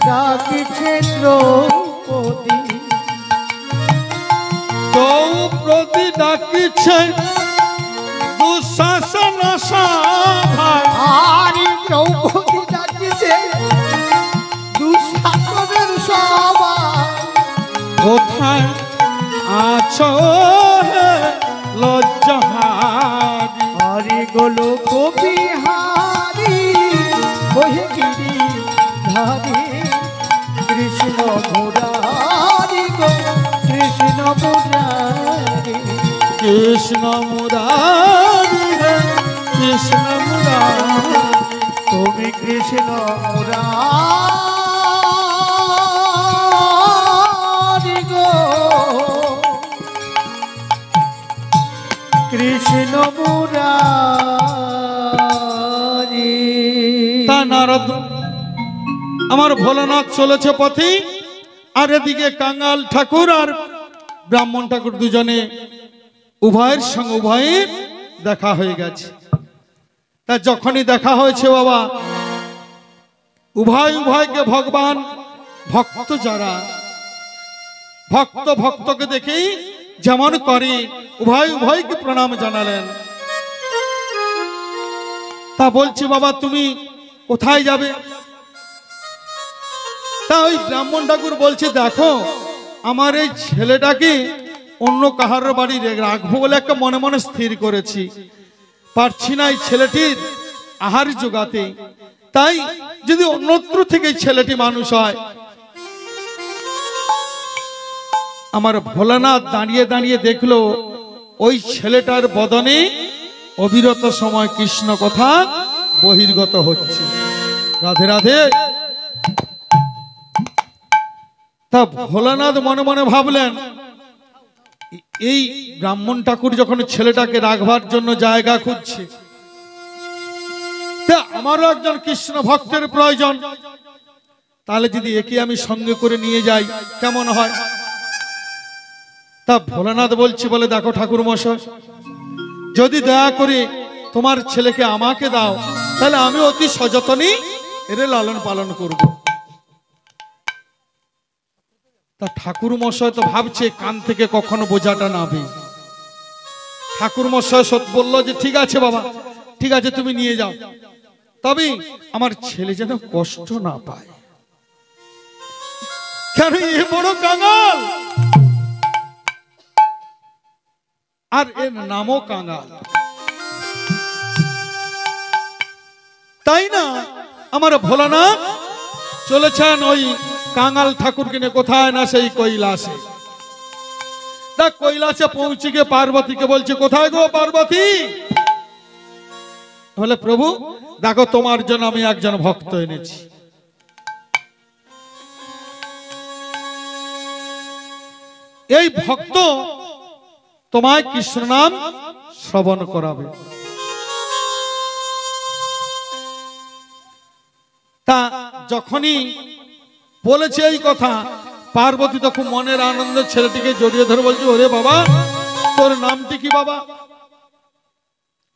ডাকিছে দ্রৌপদী দ্রৌপদী ডাকিছে দুঃশাসন সভায় আর দ্রৌপদী ডাকিছে দুঃশাসনের সভায় কোথায় আছো হে লজ্জাহারি হরি গোলো কবিহারি ওহে গিরি ধারি কৃষ্ণ মুরারি গো কৃষ্ণ মুরারি কৃষ্ণ মুরারি হে কৃষ্ণ মুরারি তুমি কৃষ্ণ মুরারি গো কৃষ্ণ মুরারি তা নারদ আমার ভোলানাথ চলেছে পথে আর এদিকে কাঙ্গাল ঠাকুর আর ব্রাহ্মণ ঠাকুর দুজনে উভয়ের সঙ্গে উভয়ের দেখা হয়ে গেছে তা যখনই দেখা হয়েছে বাবা উভয় উভয়কে ভগবান ভক্ত যারা ভক্ত ভক্তকে দেখেই যেমন করে উভয় উভয়কে প্রণাম জানালেন তা বলছি বাবা তুমি কোথায় যাবে তা ওই ব্রাহ্মণ ঠাকুর বলছে দেখো আমার এই ছেলেটাকে অন্য কাহার বাড়ি রাখবো বলে একটা মনে মনে স্থির করেছি পারছি না এই ছেলেটির আহার জোগাতে তাই যদি অন্যত্র থেকে ছেলেটি মানুষ হয় আমার ভোলানাথ দাঁড়িয়ে দাঁড়িয়ে দেখলো ওই ছেলেটার বদনে অবিরত সময় কৃষ্ণ কথা বহির্গত হচ্ছে রাধে রাধে তা ভোলানাথ মনে মনে ভাবলেন এই ব্রাহ্মণ ঠাকুর যখন ছেলেটাকে রাখবার জন্য জায়গা খুঁজছে তা আমারও একজন কৃষ্ণ ভক্তের প্রয়োজন তাহলে যদি একে আমি সঙ্গে করে নিয়ে যাই কেমন হয় তা ভোলানাথ বলছি বলে দেখো ঠাকুর মশাই যদি দয়া করে তোমার ছেলেকে আমাকে দাও তাহলে আমি অতি সযত্নে এর লালন পালন করব তা ঠাকুর মশাই তো ভাবছে কান থেকে কখনো বোঝাটা নাবে ঠাকুর মশাই সত্য বললো যে ঠিক আছে বাবা ঠিক আছে তুমি নিয়ে যাও তবে আমার ছেলে যেন কষ্ট না পায় কেন এ বড় কাঙাল আর এর নামও কাঙাল তাই না আমার ভোলানাথ চলেছেন ওই কাঙাল ঠাকুর কিনে কোথায় না সেই কৈলাসে তা কৈলাসে পৌঁছে গিয়ে পার্বতীকে বলছে কোথায় গো পার্বতী বলে প্রভু দেখো তোমার জন্য আমি একজন ভক্ত এনেছি এই ভক্ত তোমায় কৃষ্ণ নাম শ্রবণ করাবে তা যখনই বলেছে এই কথা পার্বতী তো খুব মনের আনন্দ ছেলেটিকে জড়িয়ে ধরে বলছে ওরে বাবা তোর নাম নামটি কি বাবা?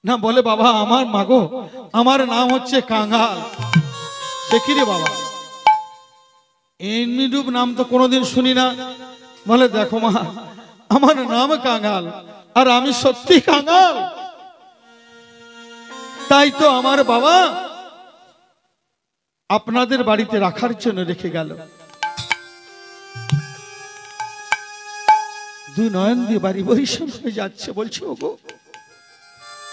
না বলে বাবা আমার মাগো আমার নাম হচ্ছে কাঙাল। সে কি রে বাবা, এমনিরূপ নাম তো কোনোদিন শুনি না। বলে দেখো মা আমার নাম কাঙাল, আর আমি সত্যি কাঙাল। তাই তো আমার বাবা আপনাদের বাড়িতে রাখার জন্য রেখে গেল। দু নয়ন দিয়ে বাড়ি বরিশাল হয়ে যাচ্ছে। বলছে ওগো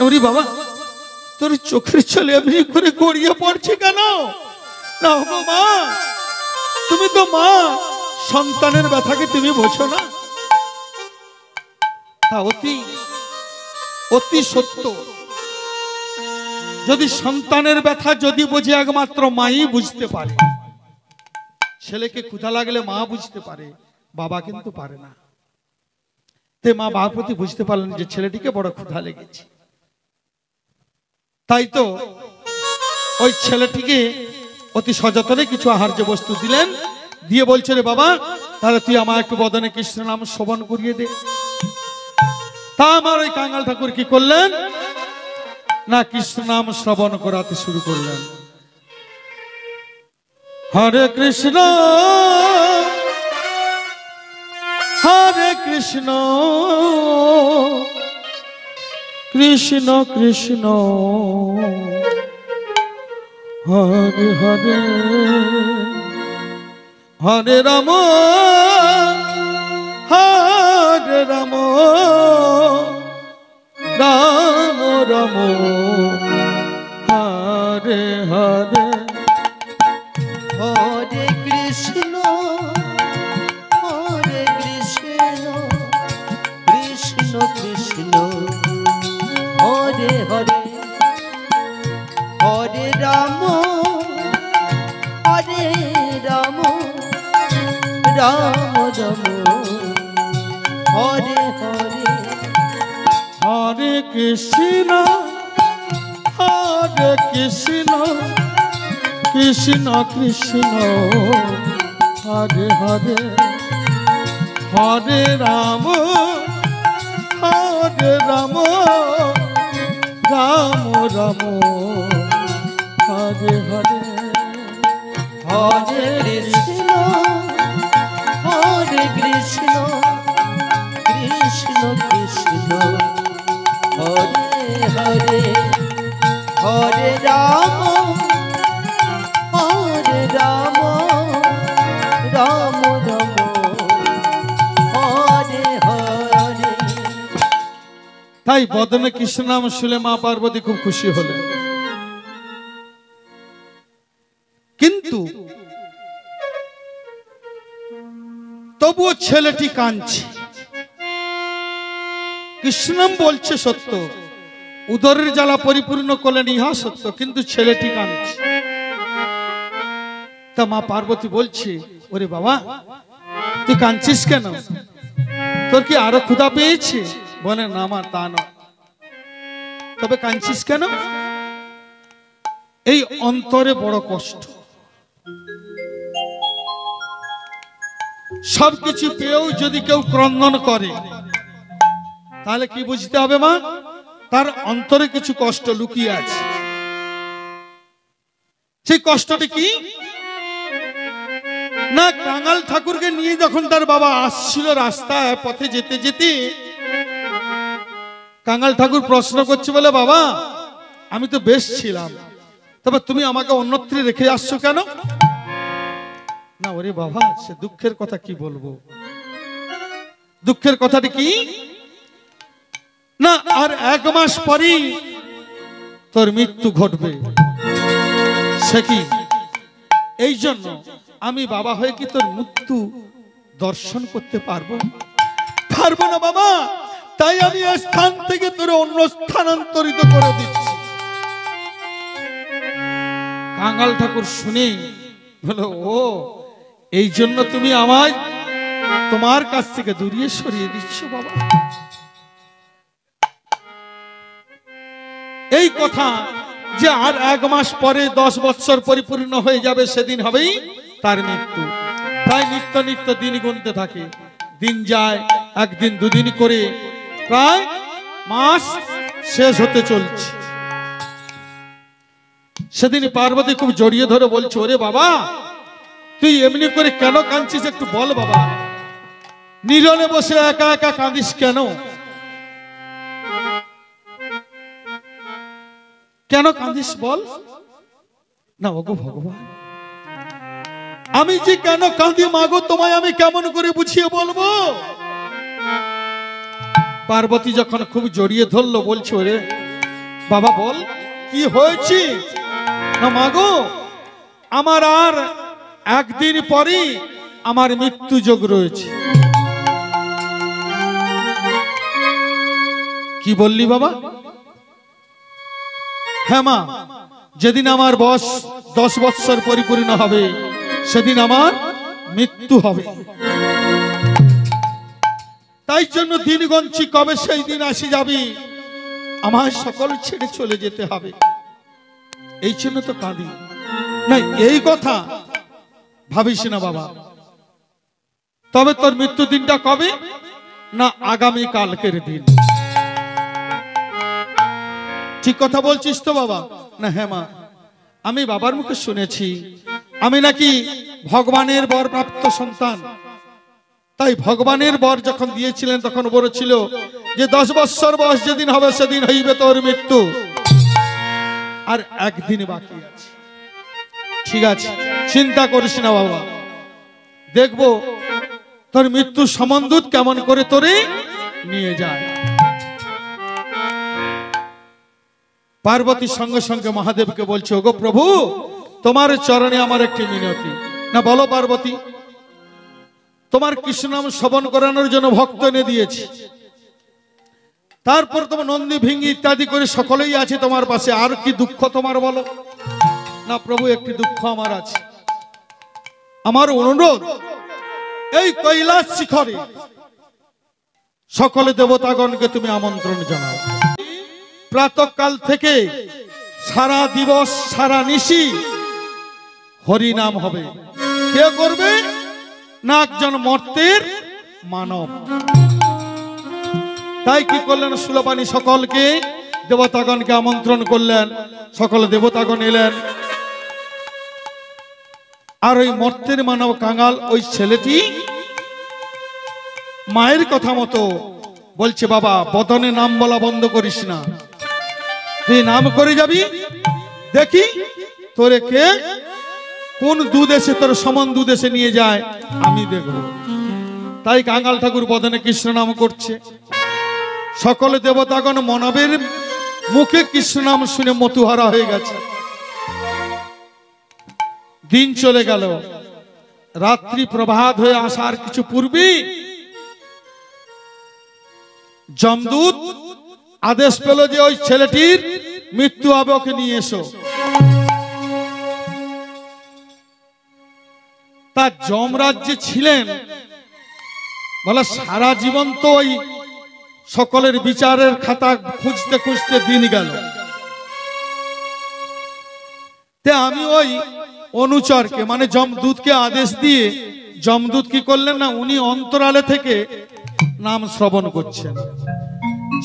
ওরে বাবা তোর চোখের চলে এমনি করে গড়িয়ে পড়ছে কেন? না গো মা, তুমি তো মা, সন্তানের ব্যথাকে তুমি বোঝো না? তা অতি অতি সত্য। যদি সন্তানের ব্যথা যদি বোঝে একমাত্র মাই বুঝতে পারে। ছেলেকে ক্ষুধা লাগলে মা বুঝতে পারে, বাবা কিন্তু পারে না। তে মা বাবার প্রতি বুঝতে পারলেন যে ছেলেটিকে বড় ক্ষুধা লেগেছে। তাই তো ওই ছেলেটিকে অতি সযত্নে কিছু আহার্য বস্তু দিলেন, দিয়ে বলছে রে বাবা তাহলে তুই আমার একটু বদনে কৃষ্ণ নাম শ্রবণ করিয়ে দে। তা আমার ওই কাঙাল ঠাকুর কি করলেন না কৃষ্ণ নাম শ্রবণ করাতে শুরু করলেন। হরে কৃষ্ণ হরে কৃষ্ণ কৃষ্ণ কৃষ্ণ হরে হরে হরে রাম হরে রাম রাম রাম হরে হরে হরে কৃষ্ণ কৃষ্ণ কৃষ্ণ হরে হরে হরে রাম রাম রাম হরে হরে হরে কৃষ্ণ কৃষ্ণ কৃষ্ণ হরে হরে হরে রাম রাম রাম হরে হরে হরে কৃষ্ণ কৃষ্ণ কৃষ্ণ হরে হরে হরে রাম রাম রাম হরে হরে। তাই বদনে কৃষ্ণ নাম শুনে মা পার্বতী খুব খুশি হলেন। কিন্তু তবুও ছেলেটি কাঁদছে। কৃষ্ণ নাম বলছে সত্য, উদরের জ্বালা পরিপূর্ণ করলেন ইহা সত্য, কিন্তু ছেলেটি কাঁদছে। তা মা পার্বতী বলছে ওরে বাবা তুই কাঁদছিস কেন? তোর কি আরো ক্ষুধা পেয়েছে? বলে না মা তা নয়। তবে কাঁদছিস কেন? এই অন্তরে বড় কষ্ট। সবকিছু পেয়েও যদি কেউ ক্রন্দন করে তাহলে কি বুঝতে হবে মা? তার অন্তরে কিছু কষ্ট লুকিয়ে আছে। সেই কষ্টটি কি না, কাঙাল ঠাকুরকে নিয়ে যখন তার বাবা আসছিল রাস্তায় পথে যেতে যেতে কাঙাল ঠাকুর প্রশ্ন করছে বলে বাবা আমি তো বেশ ছিলাম, তবে তুমি আমাকে অন্যত্রে রেখে আসছো কেন? না ওরে বাবা সে দুঃখের কথা কি বলবো। দুঃখের কথাটি কি না, আর 1 মাস পরেই তোর মৃত্যু ঘটবে। সে কি এই জন্য আমি বাবা হয়ে কি তোর মৃত্যু দর্শন করতে পারবো? পারবো না বাবা, তাই আমি এই স্থান থেকে তোর অন্য স্থানান্তরিত করে দিচ্ছি। কাঙাল ঠাকুর শুনে বলো ও এই জন্য তুমি আমায় তোমার কাছ থেকে দূরিয়ে সরিয়ে দিচ্ছ বাবা। এই কথা যে আর 1 মাস পরে 10 বৎসর পরিপূর্ণ হয়ে যাবে, সেদিন হবেই তার মৃত্যু। তাই নিত্য নিত্য দিন গুনতে থাকে। দিন যায়, একদিন দুদিন করে প্রায় মাস শেষ হতে চলছে। সেদিন পার্বতী খুব জড়িয়ে ধরে বলছে, ওরে বাবা, তুই এমনি করে কেন কাঁদছিস, একটু বল বাবা, নীরবে বসে একা একা কাঁদিস কেন, কেন কাঁদিস বল না। ওগো ভগবান, আমি যে কেন কাঁদি মাগো, তোমায় আমি কেমন করে বুঝিয়ে বলবো। পার্বতী যখন খুব জড়িয়ে ধরলো, বলছে, ওরে বাবা বল কি হয়েছে। না মাগো, আমার আর একদিন পরই আমার মৃত্যু যোগ রয়েছে। কি বললি বাবা? হ্যাঁ মা, যেদিন আমার বয়স 10 বৎসর পরিপূর্ণ হবে সেদিন আমার মৃত্যু হবে। তাই জন্য দিন গণছি, কবে সেই দিন আসি যাবি, আমার সকল ছেড়ে চলে যেতে হবে। এই জন্য তো কাঁদি। না এই কথা ভাবিস না বাবা। তবে তোর মৃত্যু দিনটা কবে? না আগামী কালকের দিন। ঠিক কথা বলছিস তো বাবা? না হ্যাঁ মা, আমি বাবার মুখে শুনেছি আমি নাকি ভগবানের বরপ্রাপ্ত সন্তান। তাই ভগবানের বর যখন দিয়েছিলেন তখন বলেছিল যে 10 বৎসর বয়স যেদিন হবে সেদিন হইবে তোর মৃত্যু, আর একদিন বাকি আছে। ঠিক আছে, চিন্তা করিস না বাবা, দেখবো তোর মৃত্যু সমন্দূত কেমন করে তোরে নিয়ে যায়। পার্বতী সঙ্গে সঙ্গে মহাদেবকে বলছে, ওগো প্রভু, তোমার চরণে আমার একটি মিনতি। না বলো পার্বতী। তোমার কৃষ্ণ নাম শ্রবণ করানোর জন্য ভক্ত এনে দিয়েছি, তারপর তোমার নন্দী ভিঙ্গি ইত্যাদি করে সকলেই আছে তোমার পাশে, আর কি দুঃখ তোমার বলো। না প্রভু, একটি দুঃখ আমার আছে। আমার অনুরোধ, এই কৈলাস শিখরে সকলে দেবতাগণকে তুমি আমন্ত্রণ জানাও। প্রাতঃকাল থেকে সারা দিবস সারা নিশি হরি নাম হবে। কে করবে? না একজন মর্তের মানব। তাই কি করলেন সুলপানি, সকলকে দেবতাগণকে আমন্ত্রণ করলেন, সকল দেবতাগণ এলেন। আর ওই মর্তের মানব কাঙাল ওই ছেলেটি মায়ের কথা মতো বলছে, বাবা বদনে নাম বলা বন্ধ করিস না, তুই নাম করে যাবি, দেখি তোরে কে কোন দুধ এসে তোর সমান দুধ এসে নিয়ে যায় আমি দেখব। তাই কাঙাল ঠাকুর বদনে কৃষ্ণ নাম করছে। সকল দেবতাগণ মানবের মুখে কৃষ্ণ নাম শুনে মতুহারা হয়ে গেছে। দিন চলে গেল, রাত্রি প্রভাত হয়ে আসার কিছু পূর্বেই যমদূত আদেশ পেল যে ওই ছেলেটির মৃত্যু হবে, ওকে নিয়ে এসো। তার যমরাজ্যে ছিলেন বলে সারা জীবন তো ওই সকলের বিচারের খাতা খুঁজতে খুঁজতে দিন গেল। আমি ওই অনুচরকে মানে যমদূতকে আদেশ দিয়ে, যমদূত কি করলেন না, উনি অন্তরালে থেকে নাম শ্রবণ করছেন।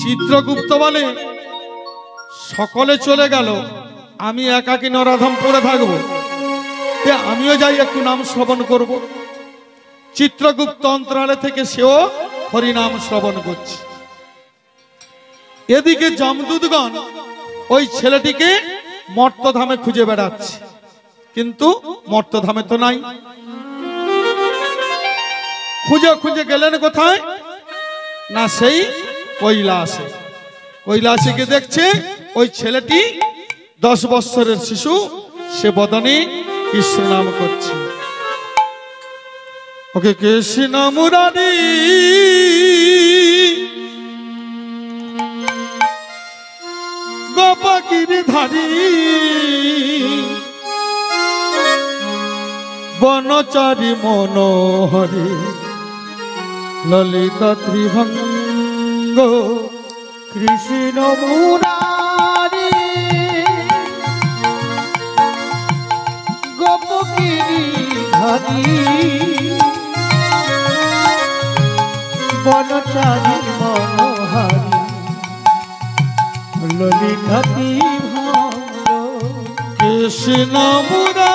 চিত্রগুপ্ত বলে সকলে চলে গেল, আমি একাকী নরাধম পড়ে থাকবো, আমিও যাই একটু নাম শ্রবণ করব। চিত্রগুপ্ত অন্তরালে থেকে সেও হরিনাম শ্রবণ করছে। এদিকে যমদূতগণ ওই ছেলেটিকে মর্তধামে খুঁজে বেড়াচ্ছে, কিন্তু মর্তধামে তো নাই। খুঁজে খুঁজে গেলেন কোথায়? না সেই কৈলাসে। কৈলাসে গিয়ে দেখছে ওই ছেলেটি 10 বৎসরের শিশু, সে বদনে কৃষ্ণ নাম করছে। ওকে কৃষ্ণ মুরারি গোপগিরিধারী বনচারী মনোহরি ললিত ত্রিভঙ্গ কৃষ্ণ মুরারি গোপগিরিধারী বনচারী মনোহারী ললিতাতি ভঙ্গ কৃষ্ণ মুরারি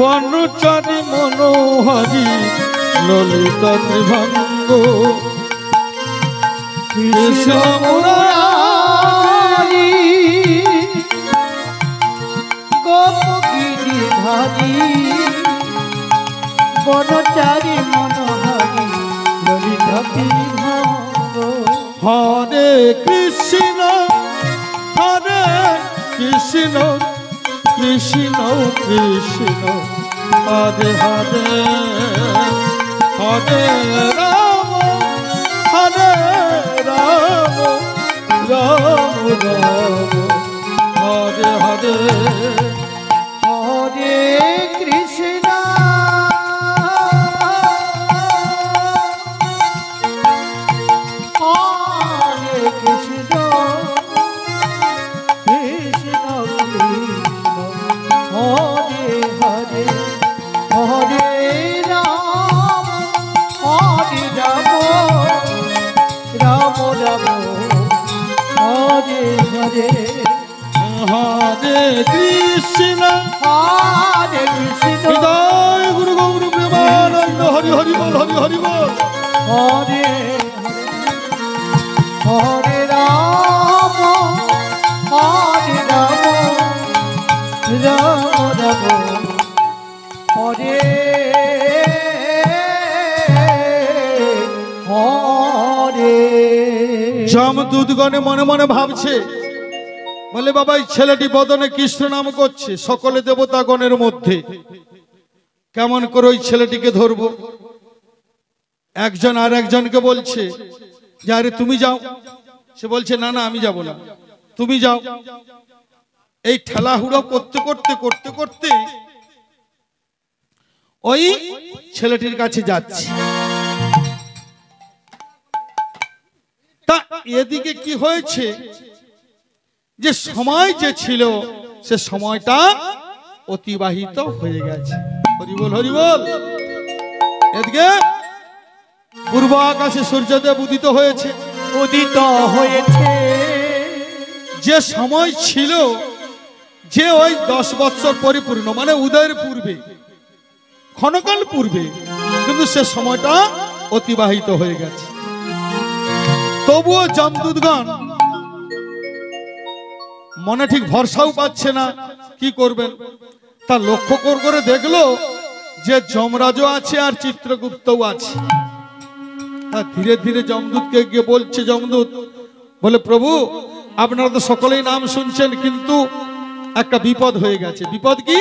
বনচারী মনোহারী ললিত ত্রিভঙ্গ কৃষ্ণ মুরারি গোপগিরিধারী বনচারী মনোহারী ললিতাতি ভঙ্গ হরে কৃষ্ণ কৃষ্ণ কৃষ্ণ হরে হরে হরে রাম রাম হরে হরে হরে কৃষ্ণ হরে কৃষ্ণ কৃষ্ণ কৃষ্ণ হরে হরে হরে রাম রাম রাম হরে হরে হরে কৃষ্ণ কৃষ্ণ হৃদয় গুরু গৌর প্রেমানন্দ হরি হরি বল হরি হরি বল হরে হরে রাম রাম রাম হরে হরে যমদূতগণে মনে মনে ভাবছে, বলে বাবা এই ছেলেটি বদনে কৃষ্ণ নাম করছে, সকলে দেবতাগণের মধ্যে কেমন করে ওই ছেলেটিকে ধরবো। একজন আর একজনকে বলছে যে আরে তুমি যাও, সে বলছে না না আমি যাব না, তুমি যাও। এই ঠেলাহুড়ো করতে করতে করতে করতে ওই ছেলেটির কাছে যাচ্ছে। তা এদিকে কি হয়েছে, যে সময় যে ছিল সে সময়টা অতিবাহিত হয়ে গেছে। হরিবল হরিবল। এদিকে পূর্ব আকাশে সূর্যদেব উদিত হয়েছে। যে সময় ছিল, যে ওই 10 বৎসর পরিপূর্ণ মানে উদয়ের পূর্বে, ক্ষণকাল পূর্বে, কিন্তু সে সময়টা অতিবাহিত হয়ে গেছে। তবুও যমদূতগণ মনে ঠিক ভরসাও পাচ্ছে না, কি করবেন। তা লক্ষ্য করে দেখলো যে যমরাজও আছে আর চিত্রগুপ্তও আছে। তা ধীরে ধীরে যমদূতকে গিয়ে বলছে, যমদূত বলে প্রভু আপনারা তো সকলেই নাম শুনছেন, কিন্তু একটা বিপদ হয়ে গেছে। বিপদ কি?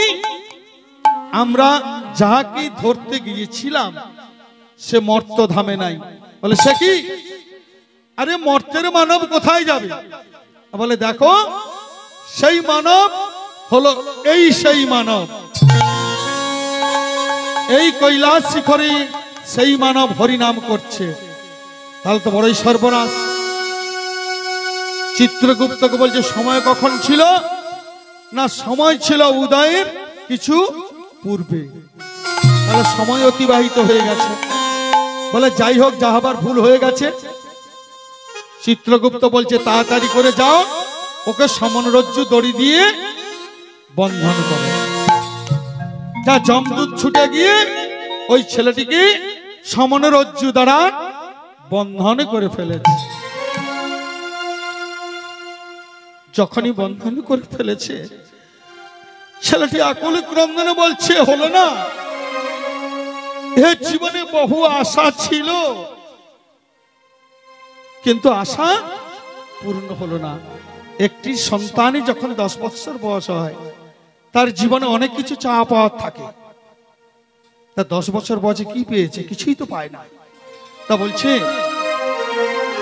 আমরা যাহাকে ধরতে গিয়েছিলাম সে মর্তধামে নাই। বলে সে কি? আরে মর্তের মানব কোথায় যাবে? বলে দেখো সেই মানব হলো এই সেই মানব, এই কৈলাস শিখরে সেই মানব হরিনাম করছে। তাহলে তো বড়ই সর্বনাশ। চিত্রগুপ্তকে বলছে সময় কখন ছিল? না সময় ছিল উদয়ের কিছু পূর্বে। তাহলে সময় অতিবাহিত হয়ে গেছে। বলে যাই হোক, যা হবার ভুল হয়ে গেছে। চিত্রগুপ্ত বলছে তাড়াতাড়ি করে যাও, ওকে সমনরজ্জু দড়ি দিয়ে বন্ধন করে। যা যমদূত ছুটে গিয়ে ওই ছেলেটিকে সমনরজ্জু দ্বারা বন্ধন করে ফেলেছে। যখনই বন্ধন করে ফেলেছে, ছেলেটি আকুল ক্রন্দনে বলছে হলো না, এ জীবনে বহু আশা ছিল, কিন্তু আশা পূর্ণ হলো না। একটি সন্তানই যখন 10 বছর বয়স হয়, তার জীবনে অনেক কিছু চাওয়া পাওয়ার থাকে। তা 10 বছর বয়সে কি পেয়েছে? কিছুই তো পায় না। তা বলছে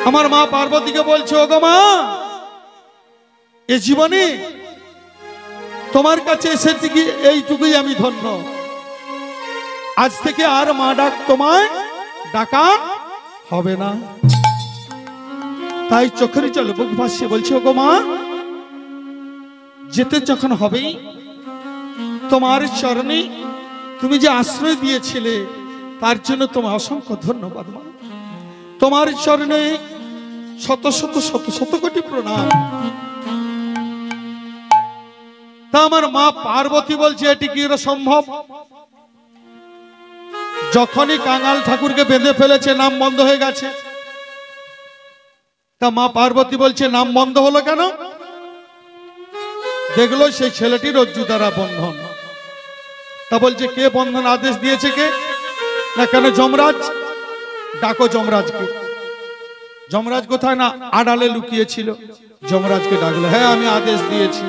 আমার মা পার্বতীকে বলছে, ওগো মা, এ জীবনে তোমার কাছে এসেছি কি এইটুকুই আমি ধন্য। আজ থেকে আর মা ডাক তোমায় ডাকা হবে না। তাই চোখের জল বুক ভাসিয়ে বলছি, ওগো মা, যেতে যখন হবেই তোমার চরণে তুমি যে আশ্রয় দিয়েছিলে তার জন্য তোমার অসংখ্য ধন্যবাদ মা। তোমার চরণে শত শত শত শত কোটি প্রণাম। তা আমার মা পার্বতী বলছে, এটি কি সম্ভব? যখনই কাঙাল ঠাকুরকে বেঁধে ফেলেছে নাম বন্ধ হয়ে গেছে। তা মা পার্বতী বলছে, নাম বন্ধ হলো কেন? দেখলো সেই ছেলেটির রজ্জু দ্বারা বন্ধন। তা বলছে, কে বন্ধন আদেশ দিয়েছে? কে না কেন? যমরাজ। ডাকো যমরাজকে। যমরাজ কোথায়? না আড়ালে লুকিয়েছিল। যমরাজকে ডাকলো। হ্যাঁ, আমি আদেশ দিয়েছি।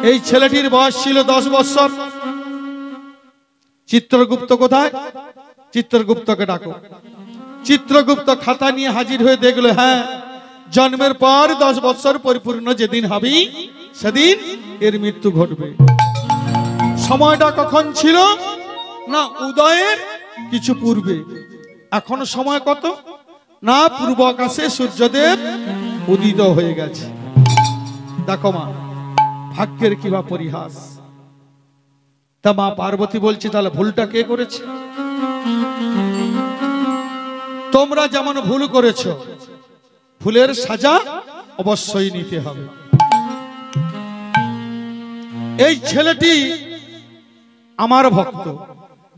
এই ছেলেটির বয়স ছিল 10 বছর। চিত্রগুপ্ত কোথায়? চিত্রগুপ্তকে ডাকো। চিত্রগুপ্ত খাতা নিয়ে হাজির হয়ে দেখলো, হ্যাঁ, জন্মের পর 10 বছর পরিপূর্ণ যেদিন হবে সেদিন এর মৃত্যু ঘটবে। সময়টা কখন ছিল? না উদয়ের কিছু পূর্বে। এখন সময় কত? না পূর্ব আকাশে সূর্যদেব উদিত হয়ে গেছে। দেখো মা, ভাগ্যের কিবা পরিহাস। তা মা পার্বতী বলছে, তাহলে ভুলটা কে করেছে? তোমরা যেমন ভুল করেছো, ভুলের সাজা অবশ্যই নিতে হবে। এই ছেলেটি আমার ভক্ত,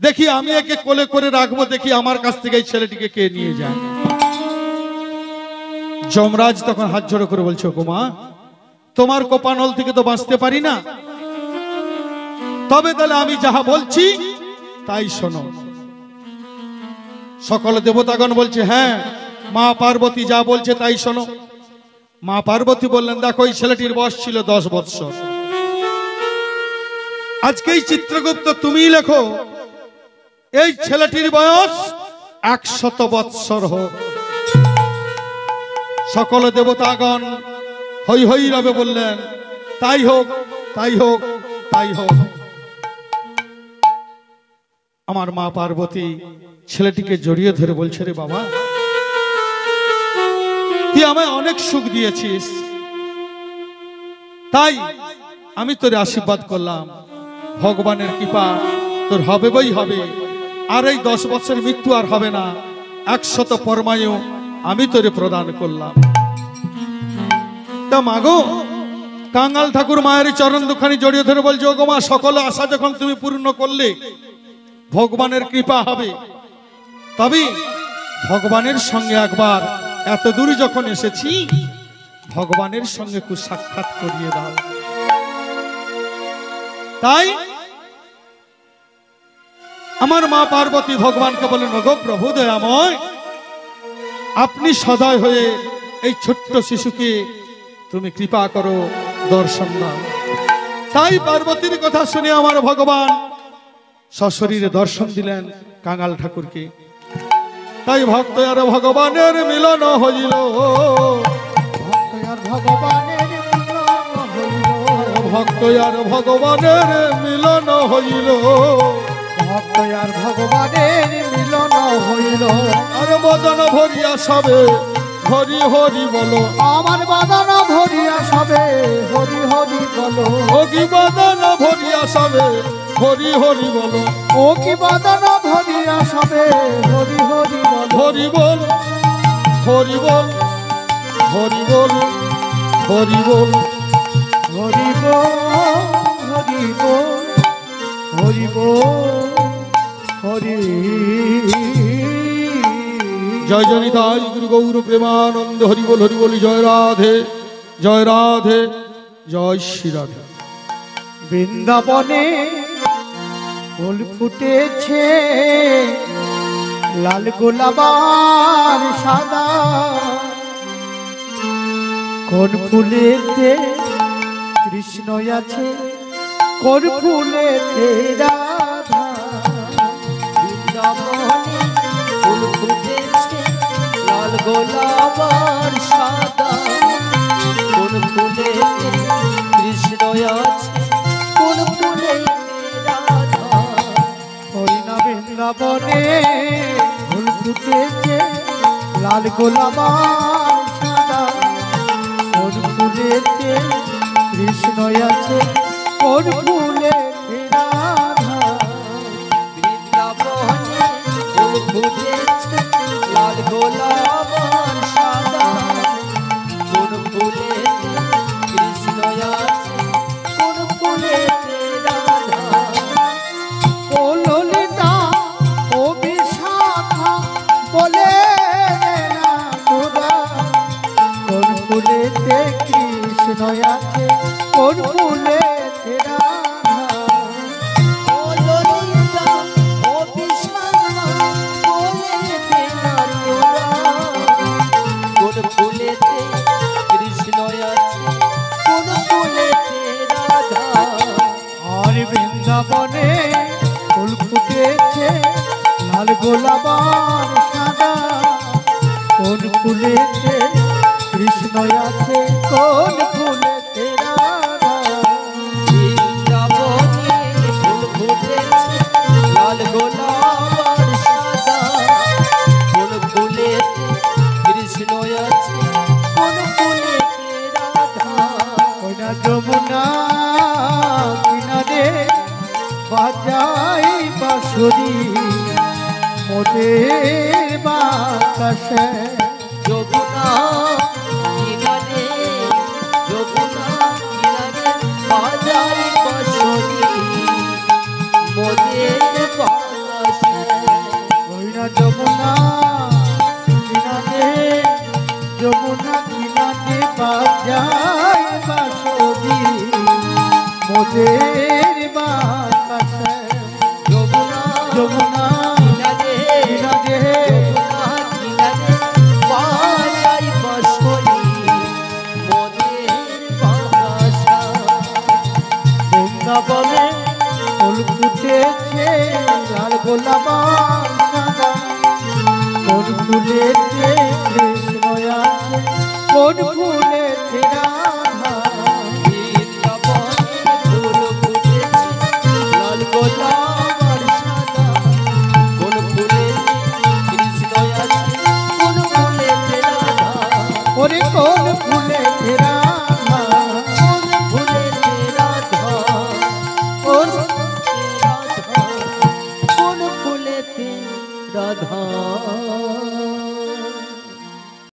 দেখি আমি একে কোলে করে রাখবো, দেখি আমার কাছ থেকে এই ছেলেটিকে কে নিয়ে যায়। যমরাজ তখন হাত জোড়ো করে বলছে, ওগো মা, তোমার কোপানল থেকে তো বাঁচতে পারি না, তবে তাহলে আমি যাহা বলছি তাই শোনো। সকল দেবতাগণ বলছে, হ্যাঁ, মা পার্বতী যা বলছে তাই শোনো। মা পার্বতী বললেন, দেখো, এই ছেলেটির বয়স ছিল 10 বৎসর। আজকে এই চিত্রগুপ্ত তুমি লেখো, এই ছেলেটির বয়স 100 বৎসর হোক। সকল দেবতাগণ হই হই রবে বললেন, তাই হোক, তাই হোক, তাই হোক। আমার মা পার্বতী ছেলেটিকে জড়িয়ে ধরে বলছে, রে বাবা, তুই আমায় অনেক সুখ দিয়েছিস, তাই আমি তোর আশীর্বাদ করলাম। ভগবানের কৃপা তোর হবে বই হবে, আর এই 10 বছর মৃত্যু আর হবে না। 100 পরমায়ু আমি তোরে প্রদান করলাম। তা মাগো, কাঙাল ঠাকুর মায়ের চরণ দুখানি জড়িয়ে ধরে বলছে, ওগো মা, সকল আশা যখন তুমি পূর্ণ করলে, ভগবানের কৃপা হবে, তবে ভগবানের সঙ্গে একবার, এত দূর যখন এসেছি, ভগবানের সঙ্গে একটু সাক্ষাৎ করিয়ে দাও। তাই আমার মা পার্বতী ভগবানকে বলেন, ওগো প্রভু দয়াময়, আপনি সদয় হয়ে এই ছোট্ট শিশুকে তুমি কৃপা করো, দর্শন দাও। তাই পার্বতীর কথা শুনে আমার ভগবান সশরীরে দর্শন দিলেন কাঙাল ঠাকুরকে। তাই ভক্ত আর ভগবানের মিলন হইল, ভক্ত আর ভগবানের মিলন হইল, ভক্ত আর ভগবানের মিলন হইল, ভক্ত আর ভগবানের মিলন হইল। আর বদন ভরিয়া সবে হরি হরি বলো, আমার বাদন ভরিয়া সবে হরি হরি বলো, ও কি বদন ভরিয়া সবে হরি হরি বলো, ও কি বাদন ভরিয়া সবে হরি হরি বলো, হরি বল, হরি বল, হরি বল, হরি বল, হরি বল, হরি বল, হরি বল, হরি। জয় জনিতাই গুরু গৌর প্রেমানন্দ, হরি বল, হরি বলি। জয় রাধে, জয় রাধে, জয় শ্রী রাধে। বৃন্দাবনে ফুল ফুটেছে, লাল গোলাপ সাদা, কোন ফুলেতে কৃষ্ণ আছে, কোন ফুলেতে রাধা। বৃন্দাবনে ফুল ফুটেছে, লাল গোলাপ আর সাদা, কোন ফুলেতে কৃষ্ণ আছে, কোন ফুলে রাধা ওই না বৃন্দাবনে ফুল ফুটেছে লাল গোলাপ আর সাদা কোন ফুলেতে কৃষ্ণ আছে কোন ফুলেতে রাধা বৃন্দাবনে ফুল ফুটেছে লাল গোলাপ আর সাদা কোন ফুলেতে কৃষ্ণ আছে কোন ফুলেতে রাধা ও ললিতা ও বিশাখা বলে না তোরা কোন ফুলেতে কৃষ্ণ আছে কোন ফুলেতে রাধা ও ললিতা ও বিশাখা বলে না তোরা কোন ফুলেতে কৃষ্ণ আছে কোন ফুলেতে রাধা আর বৃন্দাবনে ফুল ফুটেছে লাল গোলাপ আর সাদা কোন ফুলেতে কৃষ্ণ আছে কোন ফুলেতে রাধা বৃন্দাবনে ফুল ফুটেছে লাল গোলাপ আর সাদা কোন ফুলেতে কৃষ্ণ আছে কোন ফুলেতে রাধা ওনা যমুনা কিনারে বাজাই বাঁশরি মোদের বাতাসে যমুনা কিনারে বাজাই বাঁশরি মোদের বাতাসে ওইনা যমুনা কিনারে বাজাই বাঁশরি মোদের বাতাসে যমুনা যমুনা কিনারে বাজাই বাঁশরি মোদের বাতাসা বৃন্দাবনে ফুল ফুটেছে লাল গোলাপ আর সাদা কোন ফুলেতে কৃষ্ণ আছে কোন ফুলেতে রাধা